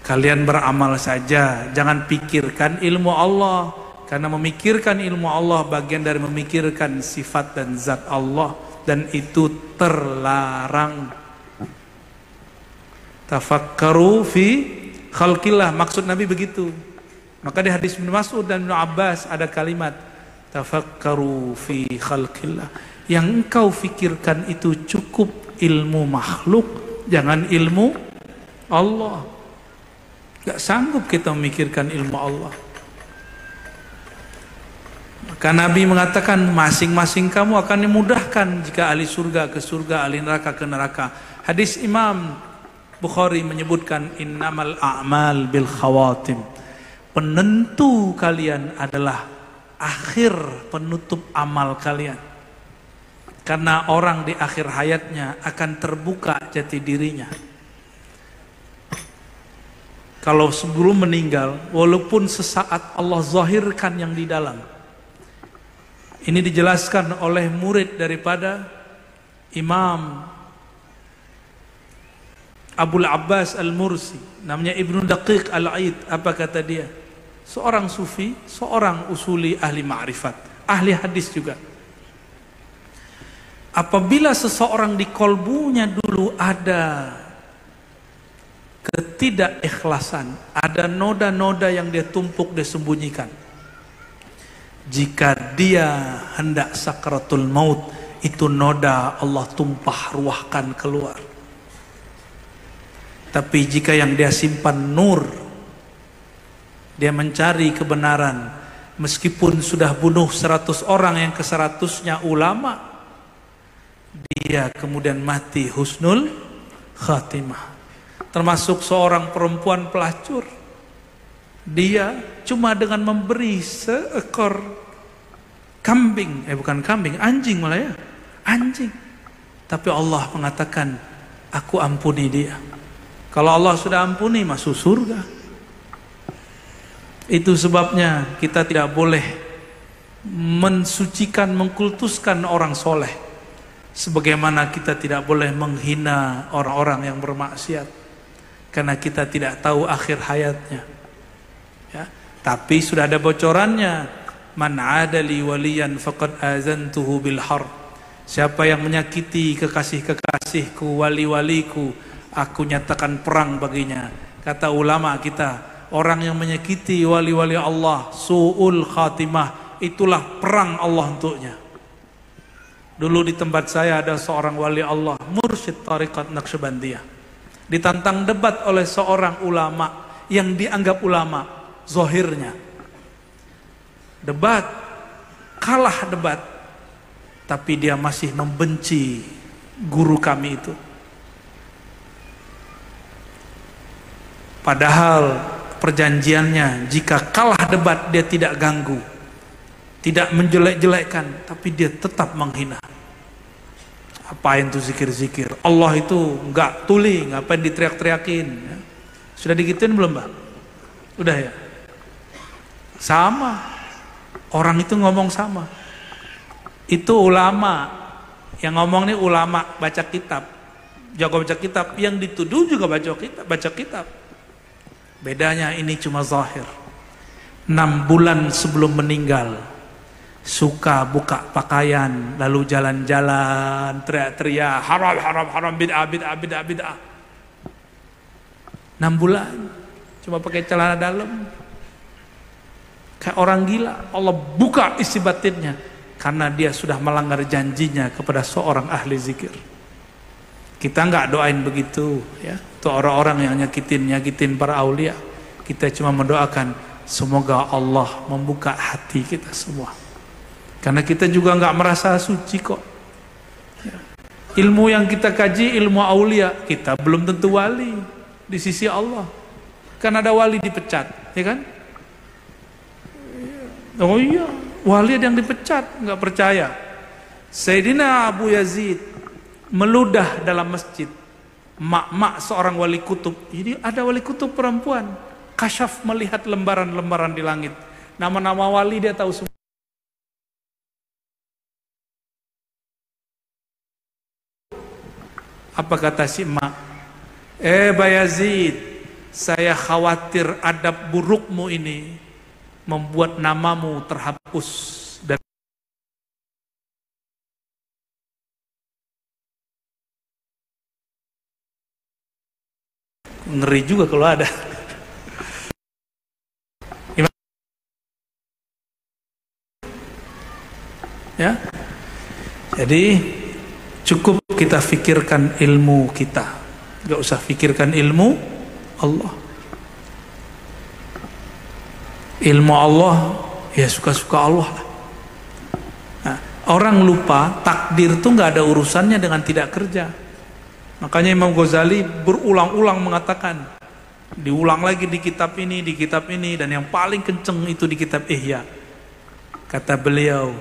Kalian beramal saja, jangan pikirkan ilmu Allah. Karena memikirkan ilmu Allah bagian dari memikirkan sifat dan zat Allah, dan itu terlarang. Tafakkaru fi khalqillah, maksud Nabi begitu. Maka di hadis Ibnu Mas'ud dan Ibnu Abbas ada kalimat tafakkaru fi khalqillah. Yang engkau fikirkan itu cukup ilmu makhluk, jangan ilmu Allah. Gak sanggup kita memikirkan ilmu Allah. Maka Nabi mengatakan masing-masing kamu akan dimudahkan jika ahli surga ke surga, ahli neraka ke neraka. Hadis Imam Bukhari menyebutkan innamal a'mal bil khawatim. Penentu kalian adalah akhir penutup amal kalian. Karena orang di akhir hayatnya akan terbuka jati dirinya. Kalau sebelum meninggal, walaupun sesaat Allah zahirkan yang di dalam. Ini dijelaskan oleh murid daripada Imam Abul Abbas Al-Mursi, namanya Ibnu Daqiq Al-Aid. Apa kata dia? Seorang sufi, seorang usuli ahli ma'rifat, ahli hadis juga. Apabila seseorang di kolbunya dulu ada ketidakikhlasan, ada noda-noda yang dia tumpuk, dia sembunyikan. Jika dia hendak sakratul maut, itu noda Allah tumpah ruahkan keluar. Tapi jika yang dia simpan nur, dia mencari kebenaran, meskipun sudah bunuh 100 orang, yang ke-100-nya ulama, dia kemudian mati husnul khatimah. Termasuk seorang perempuan pelacur, dia cuma dengan memberi seekor kambing, bukan kambing, anjing malah ya, anjing. Tapi Allah mengatakan, aku ampuni dia. Kalau Allah sudah ampuni, masuk surga. Itu sebabnya kita tidak boleh mensucikan, mengkultuskan orang soleh. Sebagaimana kita tidak boleh menghina orang-orang yang bermaksiat. Karena kita tidak tahu akhir hayatnya. Ya. Tapi sudah ada bocorannya. Man adali waliyan faqad azantuhu bil harb. Siapa yang menyakiti kekasih-kekasihku, wali-waliku, aku nyatakan perang baginya. Kata ulama kita, orang yang menyakiti wali-wali Allah, su'ul khatimah, itulah perang Allah untuknya. Dulu di tempat saya ada seorang wali Allah, mursyid tariqat Naqsyabandiyah. Ditantang debat oleh seorang ulama yang dianggap ulama zahirnya. debat, kalah debat, tapi dia masih membenci guru kami itu. Padahal perjanjiannya, jika kalah debat dia tidak ganggu, tidak menjelek-jelekkan, tapi dia tetap menghina. Apain tuh zikir-zikir? Allah itu enggak tuli, ngapain diteriak-teriakin? Ya. Sudah digituin belum, Bang? Udah ya? Sama. Orang itu ngomong sama. Itu ulama. Yang ngomong ini ulama baca kitab. Jago baca kitab. Yang dituduh juga baca kitab. Bedanya ini cuma zahir. 6 bulan sebelum meninggal, suka buka pakaian, lalu jalan-jalan, teriak-teriak, haram, haram, haram, bid'ah, bid'ah, bid'ah, bid'ah. 6 bulan cuma pakai celana dalam, kayak orang gila. Allah buka isi batinnya karena dia sudah melanggar janjinya kepada seorang ahli zikir. Kita nggak doain begitu, ya. Itu orang-orang yang nyakitin para aulia. Kita cuma mendoakan semoga Allah membuka hati kita semua. Karena kita juga nggak merasa suci kok. Ya. Ilmu yang kita kaji ilmu aulia, kita belum tentu wali di sisi Allah. Kan ada wali dipecat, ya kan? Oh iya, wali ada yang dipecat, nggak percaya. Sayyidina Abu Yazid meludah dalam masjid, mak seorang wali kutub. Jadi ada wali kutub perempuan, kasyaf melihat lembaran-lembaran di langit. Nama-nama wali dia tahu semua. Apa kata si emak? Bayazid, saya khawatir adab burukmu ini membuat namamu terhapus dan ngeri juga kalau ada. Ya, jadi cukup kita fikirkan ilmu kita, gak usah fikirkan ilmu Allah. Ilmu Allah ya suka-suka Allah lah. Nah, orang lupa takdir tuh gak ada urusannya dengan tidak kerja. Makanya Imam Ghazali berulang-ulang mengatakan, diulang lagi di kitab ini, dan yang paling kenceng itu di kitab Ihya. Kata beliau,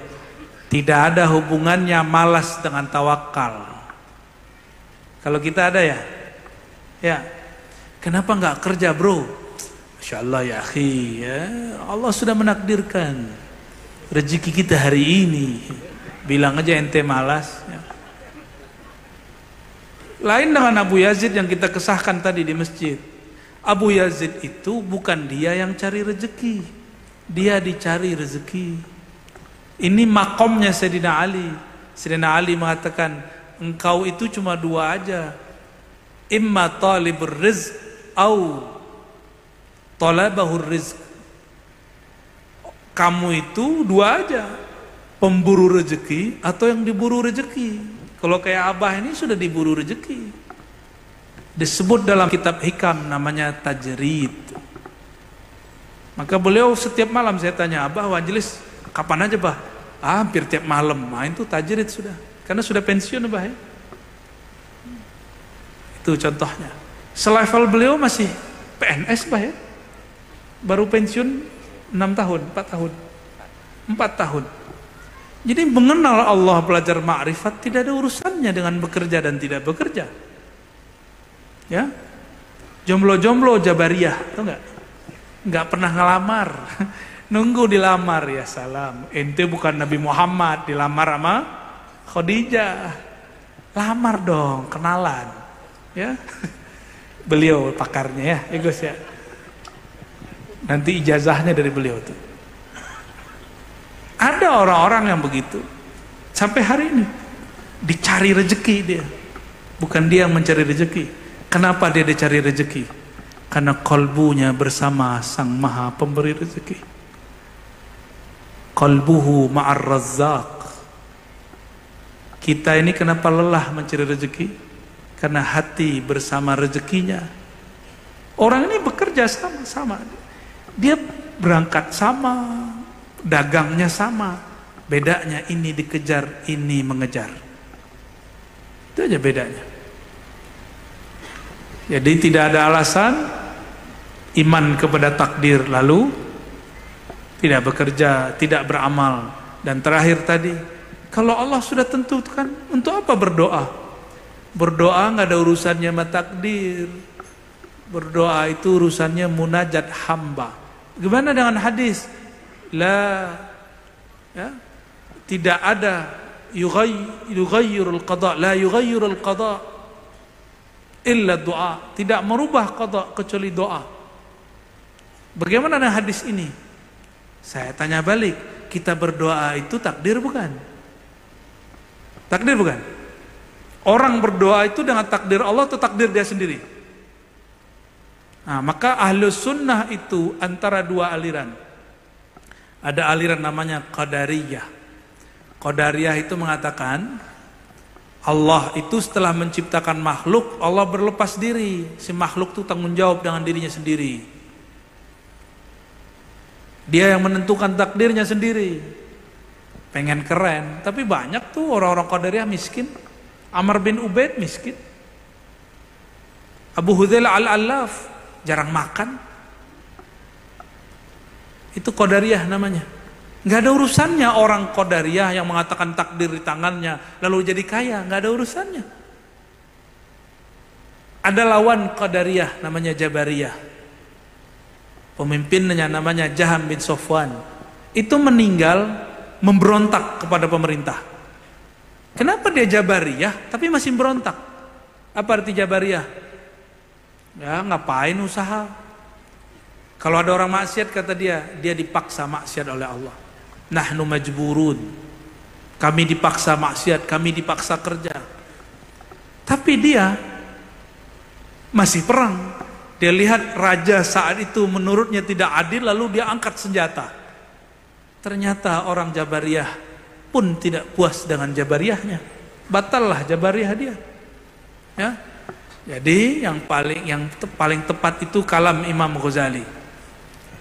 tidak ada hubungannya malas dengan tawakal. Kalau kita ada ya, kenapa nggak kerja bro? Masya Allah ya akhi, ya, Allah sudah menakdirkan rezeki kita hari ini. Bilang aja ente malas. Ya. Lain dengan Abu Yazid yang kita kesahkan tadi di masjid. Abu Yazid itu bukan dia yang cari rezeki, dia dicari rezeki. Ini makomnya Sayyidina Ali. Sayyidina Ali mengatakan, engkau itu cuma dua aja, imma talibur rizq au talabahur rizq. Kamu itu dua aja, pemburu rezeki atau yang diburu rezeki. Kalau kayak abah ini sudah diburu rezeki. Disebut dalam kitab hikam namanya tajrid. Maka beliau setiap malam saya tanya, abah majelis kapan aja bah? Hampir tiap malam. Nah, itu tajrid sudah. Karena sudah pensiun bah ya. Itu contohnya. Selevel beliau masih PNS bah ya. Baru pensiun 6 tahun, 4 tahun. 4 tahun. Jadi mengenal Allah, belajar ma'rifat tidak ada urusannya dengan bekerja dan tidak bekerja. Ya. Jomblo-jomblo Jabariyah, tahu enggak? Enggak pernah ngelamar. Nunggu dilamar, ya salam. Ente bukan Nabi Muhammad, dilamar sama Khadijah. Lamar dong, kenalan. Ya. Beliau pakarnya ya Gus ya. Nanti ijazahnya dari beliau tuh. Ada orang-orang yang begitu. Sampai hari ini dicari rezeki dia. Bukan dia yang mencari rezeki. Kenapa dia dicari rezeki? Karena kolbunya bersama Sang Maha Pemberi rezeki. Qalbuhu ma'ar razzaq. Kita ini kenapa lelah mencari rezeki? Karena hati bersama rezekinya. Orang ini bekerja sama-sama. Dia berangkat sama, dagangnya sama, bedanya ini dikejar, ini mengejar. Itu aja bedanya. Jadi tidak ada alasan iman kepada takdir lalu tidak bekerja, tidak beramal. Dan terakhir tadi, kalau Allah sudah tentukan, untuk apa berdoa? Berdoa nggak ada urusannya sama takdir. Berdoa itu urusannya munajat hamba. Gimana dengan hadis? Tidak ada yughayyirul qada, la yughayyirul qada illa doa. Tidak merubah qada kecuali doa. Bagaimana dengan hadis ini? Saya tanya balik, kita berdoa itu takdir bukan? Takdir bukan? Orang berdoa itu dengan takdir Allah atau takdir dia sendiri? Nah, maka Ahlus Sunnah itu antara dua aliran. Ada aliran namanya Qadariyah. Qadariyah itu mengatakan Allah itu setelah menciptakan makhluk, Allah berlepas diri. Si makhluk itu tanggung jawab dengan dirinya sendiri. Dia yang menentukan takdirnya sendiri. Pengen keren, tapi banyak tuh orang-orang Qadariyah miskin. Amr bin Ubaid miskin. Abu Hudzail al-Allaf jarang makan. Itu Qadariyah namanya. Nggak ada urusannya orang Qadariyah yang mengatakan takdir di tangannya lalu jadi kaya, nggak ada urusannya. Ada lawan Qadariyah namanya Jabariyah. Pemimpinnya namanya Jaham bin Sofwan. Itu meninggal memberontak kepada pemerintah. Kenapa dia Jabariyah tapi masih berontak? Apa arti Jabariyah? Ya ngapain usaha? Kalau ada orang maksiat kata dia dipaksa maksiat oleh Allah. Nahnu majburun. Kami dipaksa maksiat, kami dipaksa kerja. Tapi dia masih perang. Dia lihat raja saat itu menurutnya tidak adil lalu dia angkat senjata. Ternyata orang Jabariyah pun tidak puas dengan Jabariyahnya. Batallah Jabariyah dia. Ya. Jadi yang paling tepat itu kalam Imam Ghazali.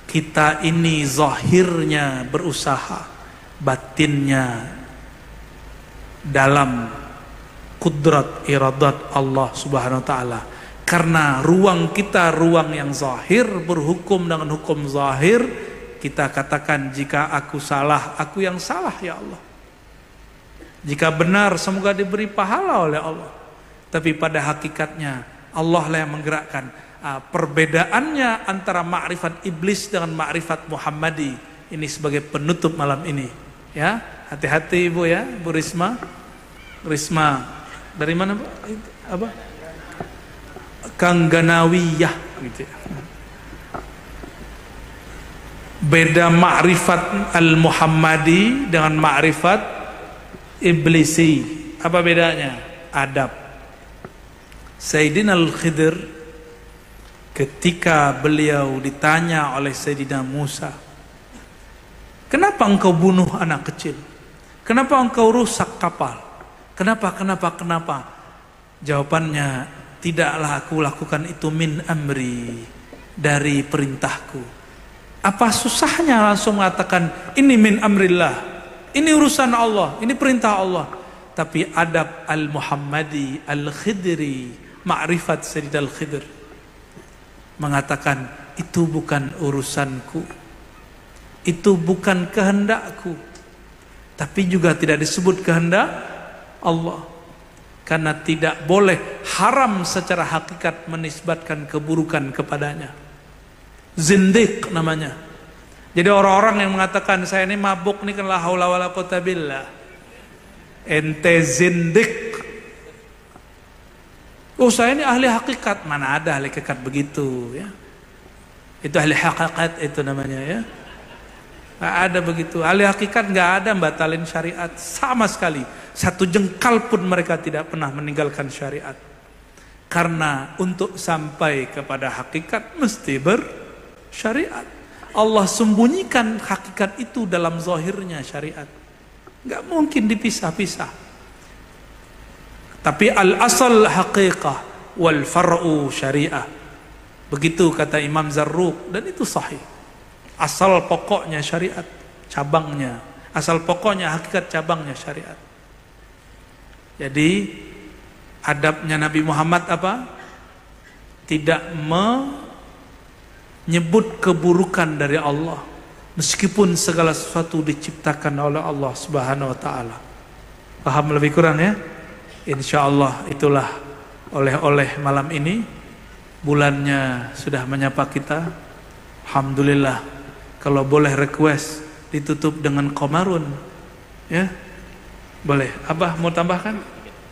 Kita ini zahirnya berusaha, batinnya dalam kudrat iradat Allah Subhanahu wa taala. Karena ruang kita ruang yang zahir, berhukum dengan hukum zahir, kita katakan jika aku salah, aku yang salah ya Allah. Jika benar, semoga diberi pahala oleh Allah. Tapi pada hakikatnya Allah lah yang menggerakkan. Perbedaannya antara ma'rifat iblis dengan ma'rifat Muhammadi ini sebagai penutup malam ini. Ya, hati-hati Ibu ya, Bu Risma. Risma dari mana Bu? Apa? Kangganawiyah gitu ya. Beda ma'rifat al-Muhammadi dengan ma'rifat iblisi. Apa bedanya? Adab. Sayyidina Al-Khidir ketika beliau ditanya oleh Sayyidina Musa, kenapa engkau bunuh anak kecil? Kenapa engkau rusak kapal? Kenapa? Jawabannya, tidaklah aku lakukan itu min amri, dari perintahku. Apa susahnya langsung mengatakan ini min amrillah, ini urusan Allah, ini perintah Allah. Tapi adab al-Muhammadi al-Khidri, ma'rifat Sayyidina Al-Khidir mengatakan itu bukan urusanku, itu bukan kehendakku, tapi juga tidak disebut kehendak Allah, karena tidak boleh haram secara hakikat menisbatkan keburukan kepadanya. Zindiq namanya. Jadi orang-orang yang mengatakan saya ini mabuk ini kan la haula wala quwata billah, ente zindiq. Oh saya ini ahli hakikat, mana ada ahli hakikat begitu ya. Itu ahli hakikat itu namanya ya. Nggak ada begitu. Ahli hakikat nggak ada batalin syariat sama sekali. Satu jengkal pun mereka tidak pernah meninggalkan syariat. Karena untuk sampai kepada hakikat mesti bersyariat. Allah sembunyikan hakikat itu dalam zahirnya syariat. Nggak mungkin dipisah-pisah. Tapi al-asal haqiqah wal far'u syariah. Begitu kata Imam Zarruq dan itu sahih. Asal pokoknya syariat. cabangnya, asal pokoknya, hakikat cabangnya syariat. Jadi adabnya Nabi Muhammad apa? Tidak menyebut keburukan dari Allah, meskipun segala sesuatu diciptakan oleh Allah Subhanahu wa taala. Paham lebih kurang ya? Insyaallah itulah oleh-oleh malam ini. Bulannya sudah menyapa kita. Alhamdulillah. Kalau boleh request ditutup dengan Qamarun, ya boleh. Abah mau tambahkan?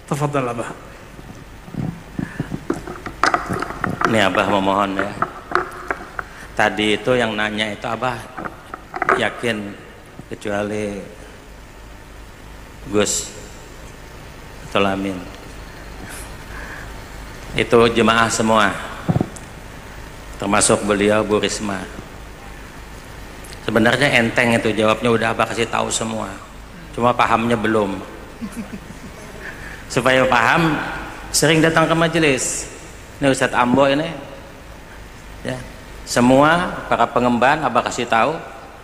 Tafadhal Abah. Ini Abah memohon ya. Tadi itu yang nanya itu Abah yakin, kecuali Gus Tolamin, itu jemaah semua, termasuk beliau Bu Risma. Sebenarnya enteng itu jawabnya, udah Abah kasih tahu semua, cuma pahamnya belum. Supaya paham, sering datang ke majelis. Ini Ustadz Ambo ini ya, semua para pengemban Abah kasih tahu,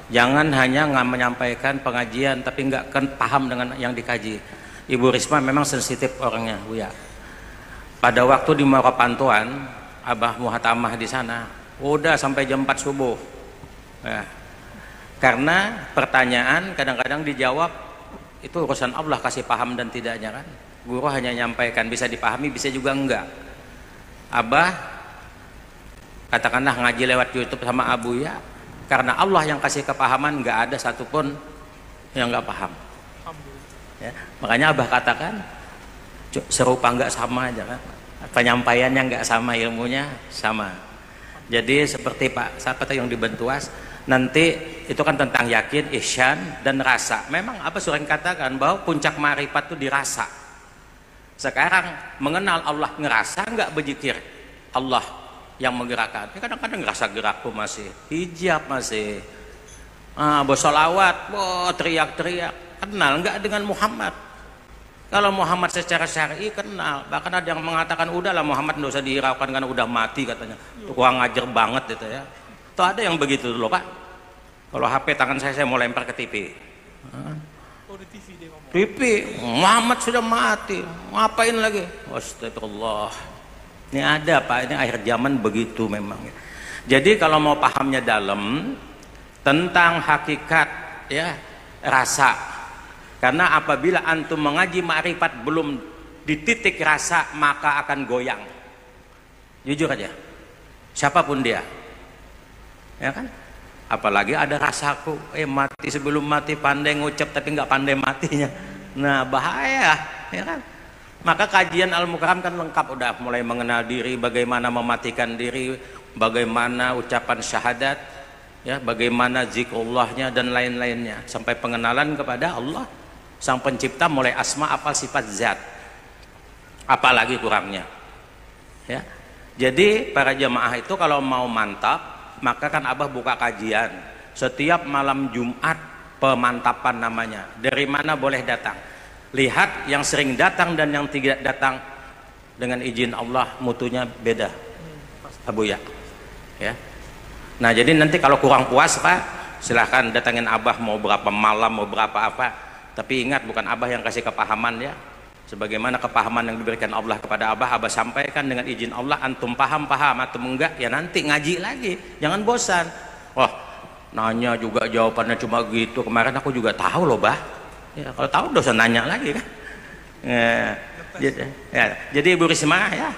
jangan hanya menyampaikan pengajian tapi nggak paham dengan yang dikaji. Ibu Risma memang sensitif orangnya, Bu ya. Pada waktu di Muara Pantuan, Abah muhatamah di sana, udah sampai jam 4 subuh. Ya. Karena pertanyaan kadang-kadang dijawab itu urusan Allah, kasih paham dan tidaknya kan. Guru hanya nyampaikan, bisa dipahami, bisa juga enggak. Abah katakanlah ngaji lewat YouTube sama Abu ya, karena Allah yang kasih kepahaman, nggak ada satupun yang nggak paham. Ya, makanya Abah katakan serupa nggak sama aja kan, penyampaiannya nggak sama, ilmunya sama. Jadi seperti Pak siapa yang di Bentuas nanti itu kan tentang yakin, ihsan dan rasa. Memang Abah sering katakan bahwa puncak marifat itu dirasa. Sekarang mengenal Allah, ngerasa nggak berzikir Allah yang menggerakkan. Kadang-kadang ngerasa gerakku masih, hijab masih, bersolawat, teriak-teriak. Kenal nggak dengan Muhammad? Kalau Muhammad secara syar'i kenal, bahkan ada yang mengatakan udahlah Muhammad nggak usah dihiraukan karena udah mati katanya. Itu kurang ngajar banget itu ya. Tuh ada yang begitu dulu Pak. Kalau HP tangan saya mau lempar ke TV. Oh di TV dia ngomong. TV, Muhammad sudah mati, ngapain lagi? Astagfirullah. Ini ada Pak, ini akhir zaman begitu memang. Jadi kalau mau pahamnya dalam tentang hakikat ya rasa, karena apabila antum mengaji ma'rifat belum di titik rasa maka akan goyang. Jujur aja, siapapun dia, ya kan? Apalagi ada rasaku, mati sebelum mati pandai ngucap tapi nggak pandai matinya. Nah bahaya, ya kan? Maka kajian Al-Mukarram kan lengkap, udah mulai mengenal diri, bagaimana mematikan diri, bagaimana ucapan syahadat, ya, bagaimana zikrullahnya dan lain-lainnya, sampai pengenalan kepada Allah Sang Pencipta, mulai asma apa sifat zat, apalagi kurangnya, ya. Jadi para jemaah itu kalau mau mantap, maka kan Abah buka kajian setiap malam Jumat, pemantapan namanya. Dari mana boleh datang? Lihat yang sering datang dan yang tidak datang, dengan izin Allah mutunya beda, Abu ya. Ya. Nah jadi nanti kalau kurang puas Pak, silahkan datangin Abah mau berapa malam, mau berapa apa. Tapi ingat bukan Abah yang kasih kepahaman ya. Sebagaimana kepahaman yang diberikan Allah kepada Abah, Abah sampaikan dengan izin Allah. Antum paham, antum enggak, ya nanti ngaji lagi. Jangan bosan. Wah, nanya juga jawabannya cuma gitu. Kemarin aku juga tahu loh, Bah. Ya, kalau tahu dosa nanya lagi kan. Jadi Ibu Risma ya,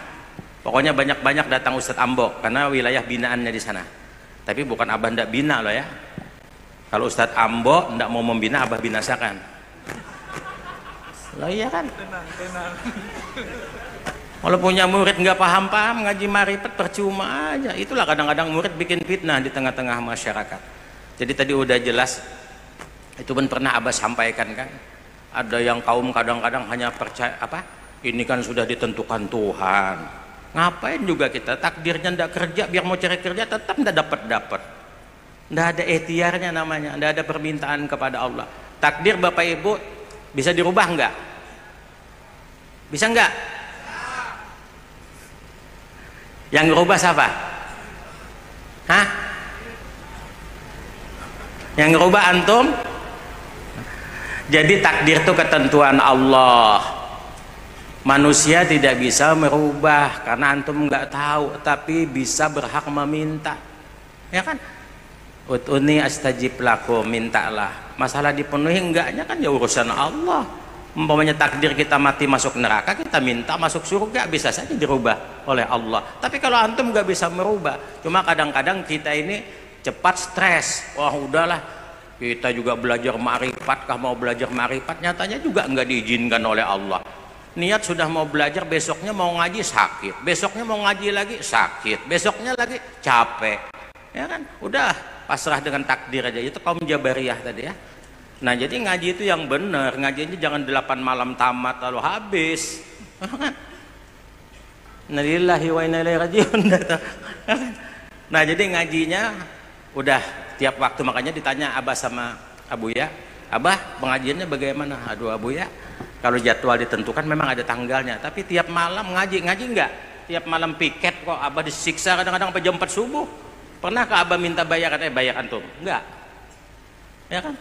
pokoknya banyak-banyak datang Ustadz Ambo karena wilayah binaannya di sana. Tapi bukan Abah ndak bina loh ya. Kalau Ustadz Ambo ndak mau membina, Abah binasakan. Lah iya kan? Tenang. Kalau punya murid nggak paham-paham ngaji marifat percuma aja. Itulah kadang-kadang murid bikin fitnah di tengah-tengah masyarakat. Jadi tadi udah jelas. Itu pun pernah Abah sampaikan kan. Ada yang kaum kadang-kadang hanya percaya apa? Ini kan sudah ditentukan Tuhan. Ngapain juga kita takdirnya ndak kerja, biar mau cari kerja tetap ndak dapat. Ndak ada ikhtiarnya namanya, ndak ada permintaan kepada Allah. Takdir Bapak Ibu bisa dirubah enggak? Bisa enggak? Yang ngerubah siapa? Hah? Yang ngerubah antum. Jadi takdir itu ketentuan Allah. Manusia tidak bisa merubah karena antum nggak tahu, tapi bisa berhak meminta. Ya kan? Utuni astajib lakum, mintalah. Masalah dipenuhi enggaknya kan ya urusan Allah. Umpamanya takdir kita mati masuk neraka, kita minta masuk surga, bisa saja dirubah oleh Allah. Tapi kalau antum nggak bisa merubah, cuma kadang-kadang kita ini cepat stres. Wah udahlah, kita juga belajar ma'rifat, mau belajar ma'rifat, nyatanya juga nggak diizinkan oleh Allah. Niat sudah mau belajar, besoknya mau ngaji sakit, besoknya mau ngaji lagi sakit, besoknya lagi capek, ya kan? Udah pasrah dengan takdir aja. Itu kaum Jabariyah tadi ya. Nah jadi ngaji itu yang benar, ngajinya jangan 8 malam tamat lalu habis. Innalillahi wa inna ilaihi raji'un. Nah jadi ngajinya udah tiap waktu, makanya ditanya Abah sama Abuya, Abah pengajiannya bagaimana? Aduh Abuya, kalau jadwal ditentukan memang ada tanggalnya, tapi tiap malam ngaji enggak? Tiap malam piket kok, Abah disiksa kadang-kadang sampai jam 4 subuh. Pernahkah Abah minta bayar, katanya bayar antum? Enggak. Ya kan?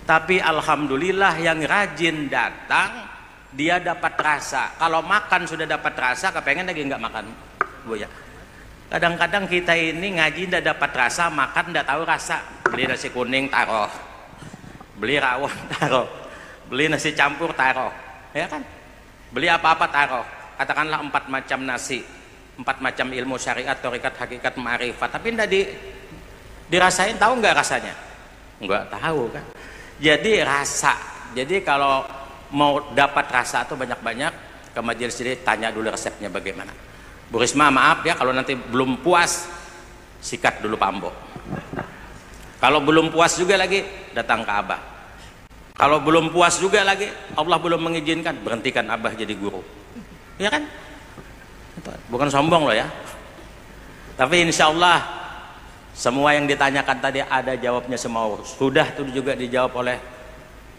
Tapi alhamdulillah yang rajin datang dia dapat rasa. Kalau makan sudah dapat rasa, kepengen lagi enggak makan, Bu ya. Kadang-kadang kita ini ngaji enggak dapat rasa, makan enggak tahu rasa. Beli nasi kuning taruh, beli rawon taruh, beli nasi campur taruh, ya kan? Beli apa-apa taruh. Katakanlah 4 macam nasi, 4 macam ilmu syariat, thariqat, hakikat, ma'rifat, tapi enggak dirasain, tahu enggak rasanya? Enggak tahu kan? Jadi rasa. Jadi kalau mau dapat rasa itu banyak-banyak ke majelis ini, tanya dulu resepnya bagaimana. Bu Risma maaf ya, kalau nanti belum puas sikat dulu Pak Ambo. Kalau belum puas juga lagi datang ke Abah. Kalau belum puas juga lagi, Allah belum mengizinkan, berhentikan Abah jadi guru. Ya kan? Bukan sombong loh ya. Tapi insya Allah semua yang ditanyakan tadi ada jawabnya semua. Sudah tuh juga dijawab oleh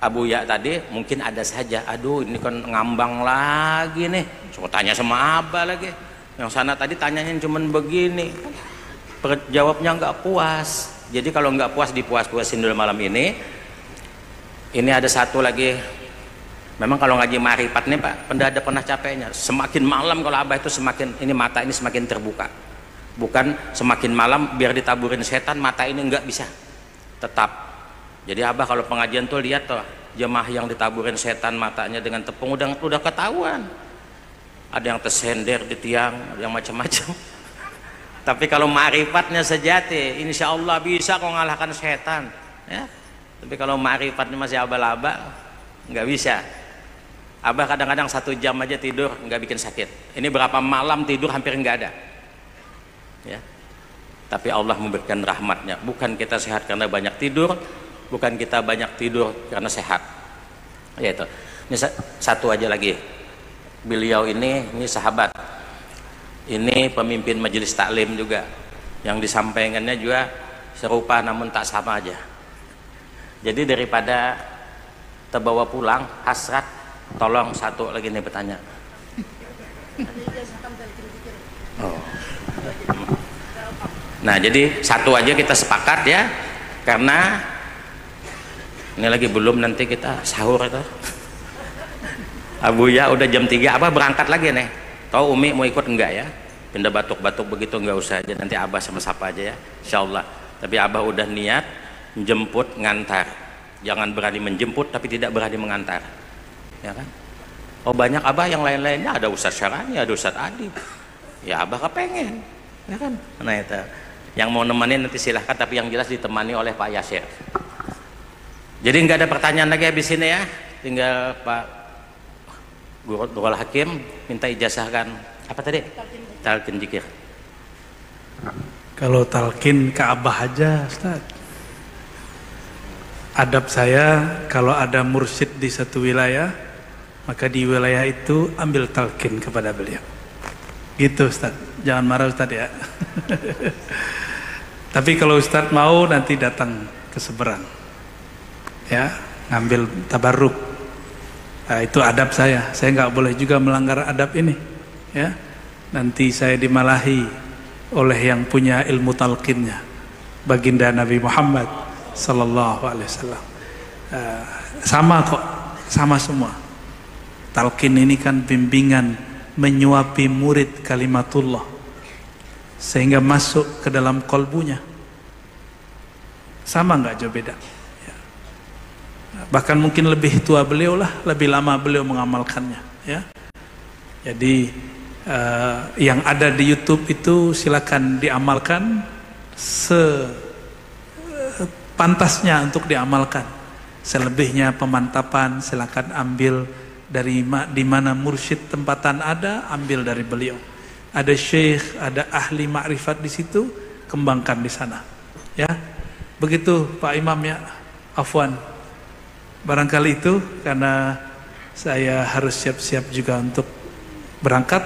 Abuya tadi. Mungkin ada saja, aduh ini kan ngambang lagi nih, coba tanya sama Abah lagi. Yang sana tadi tanyanya cuman begini, jawabnya nggak puas. Jadi kalau nggak puas, dipuas-puasin dulu malam ini. Ini ada satu lagi. Memang kalau ngaji ma'rifat nih Pak, ada pernah capeknya. Semakin malam kalau Abah itu semakin, ini mata ini semakin terbuka. Bukan semakin malam biar ditaburin setan, mata ini nggak bisa tetap. Jadi Abah kalau pengajian tuh lihat tuh jemaah yang ditaburin setan matanya dengan tepung udah ketahuan. Ada yang tersender di tiang, ada yang macam-macam. Tapi kalau ma'rifatnya sejati, insya Allah bisa kok ngalahkan setan. Ya. Tapi kalau ma'rifatnya masih abal-abal, nggak bisa. Abah kadang-kadang 1 jam aja tidur nggak bikin sakit. Ini berapa malam tidur hampir nggak ada. Ya. Tapi Allah memberikan rahmatnya. Bukan kita sehat karena banyak tidur, bukan kita banyak tidur karena sehat. Yaitu. Ini satu aja lagi. Beliau ini sahabat. Ini pemimpin majelis taklim juga. Yang disampaikannya juga serupa namun tak sama aja. Jadi daripada terbawa pulang hasrat, tolong satu lagi nih bertanya. Oh. Nah jadi satu aja kita sepakat ya, karena ini lagi belum nanti kita sahur itu. Abuya udah jam 3, Abah berangkat lagi nih. Tahu Umi mau ikut enggak ya? Pindah batuk-batuk begitu enggak usah aja, nanti Abah sama siapa aja ya, insyaallah. Tapi Abah udah niat menjemput ngantar. Jangan berani menjemput tapi tidak berani mengantar, ya kan? Oh banyak Abah yang lain-lainnya, ada Ustadz Syarani, ada Ustadz Adi. Ya Abah kepengen, ya kan? Nah itu. Yang mau nemenin nanti silahkan, tapi yang jelas ditemani oleh Pak Yasir. Jadi nggak ada pertanyaan lagi habis ini ya. Tinggal Pak Guru Hakim minta ijazahkan apa tadi? Talqin zikir. Kalau talqin ke Abah aja, Ustaz. Adab saya kalau ada mursyid di satu wilayah, maka di wilayah itu ambil talqin kepada beliau. Gitu Ustaz. Jangan marah Ustaz ya. Tapi kalau Ustaz mau nanti datang ke Seberang, ya, ngambil tabarruk. Nah, itu adab saya nggak boleh juga melanggar adab ini, ya. Nanti saya dimalahi oleh yang punya ilmu talqinnya, baginda Nabi Muhammad sallallahu alaihi wasallam. Sama kok, sama semua. Talqin ini kan bimbingan menyuapi murid kalimatullah sehingga masuk ke dalam kolbunya. Sama nggak jauh beda ya. Bahkan mungkin lebih tua beliau lah, lebih lama beliau mengamalkannya ya. Jadi yang ada di YouTube itu silakan diamalkan sepantasnya untuk diamalkan. Selebihnya pemantapan silakan ambil dari di mana mursyid tempatan ada, ambil dari beliau. Ada syekh, ada ahli ma'rifat di situ, kembangkan di sana. Ya, begitu Pak Imam ya. Afwan. Barangkali itu karena saya harus siap-siap juga untuk berangkat.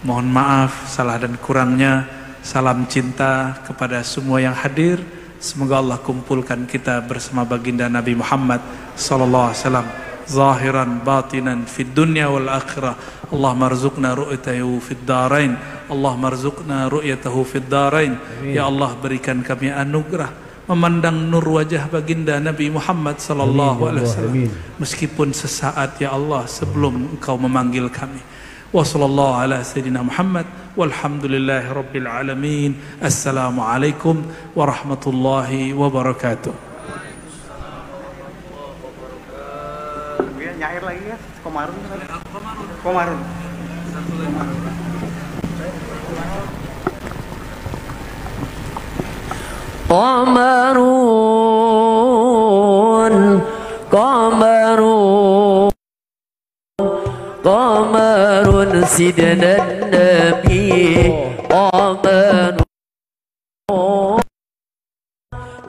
Mohon maaf salah dan kurangnya. Salam cinta kepada semua yang hadir. Semoga Allah kumpulkan kita bersama baginda Nabi Muhammad sallallahu alaihi wasallam zahiran batinan fid dunya wal akhirah. Allahumma arzuqna ru'yatahu fid darain. Allahumma arzuqna ru'yatahu fid darain. Ya Allah, berikan kami anugerah memandang nur wajah baginda Nabi Muhammad sallallahu alaihi wasallam meskipun sesaat ya Allah sebelum Engkau memanggil kami. Wa sallallahu ala sayyidina Muhammad walhamdulillahi rabbil alamin. Assalamualaikum warahmatullahi wabarakatuh. Nyair lagi ya, Komarun. Komarun. Qamarun Qamarun sidna nabi Qamarun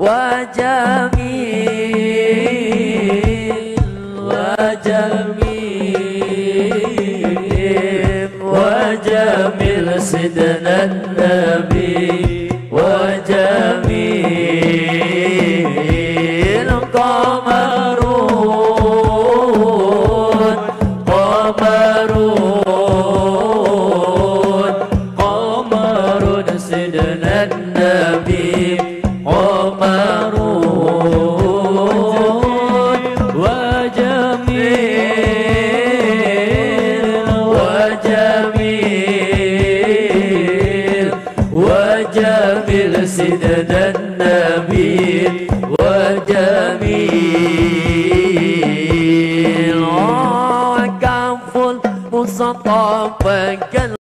wa jamil wa jamil sidna nabi wa jamil qamarun qamarun sidna nabi qamarun wa jamil sidna nabi wa jamil kaful musattafa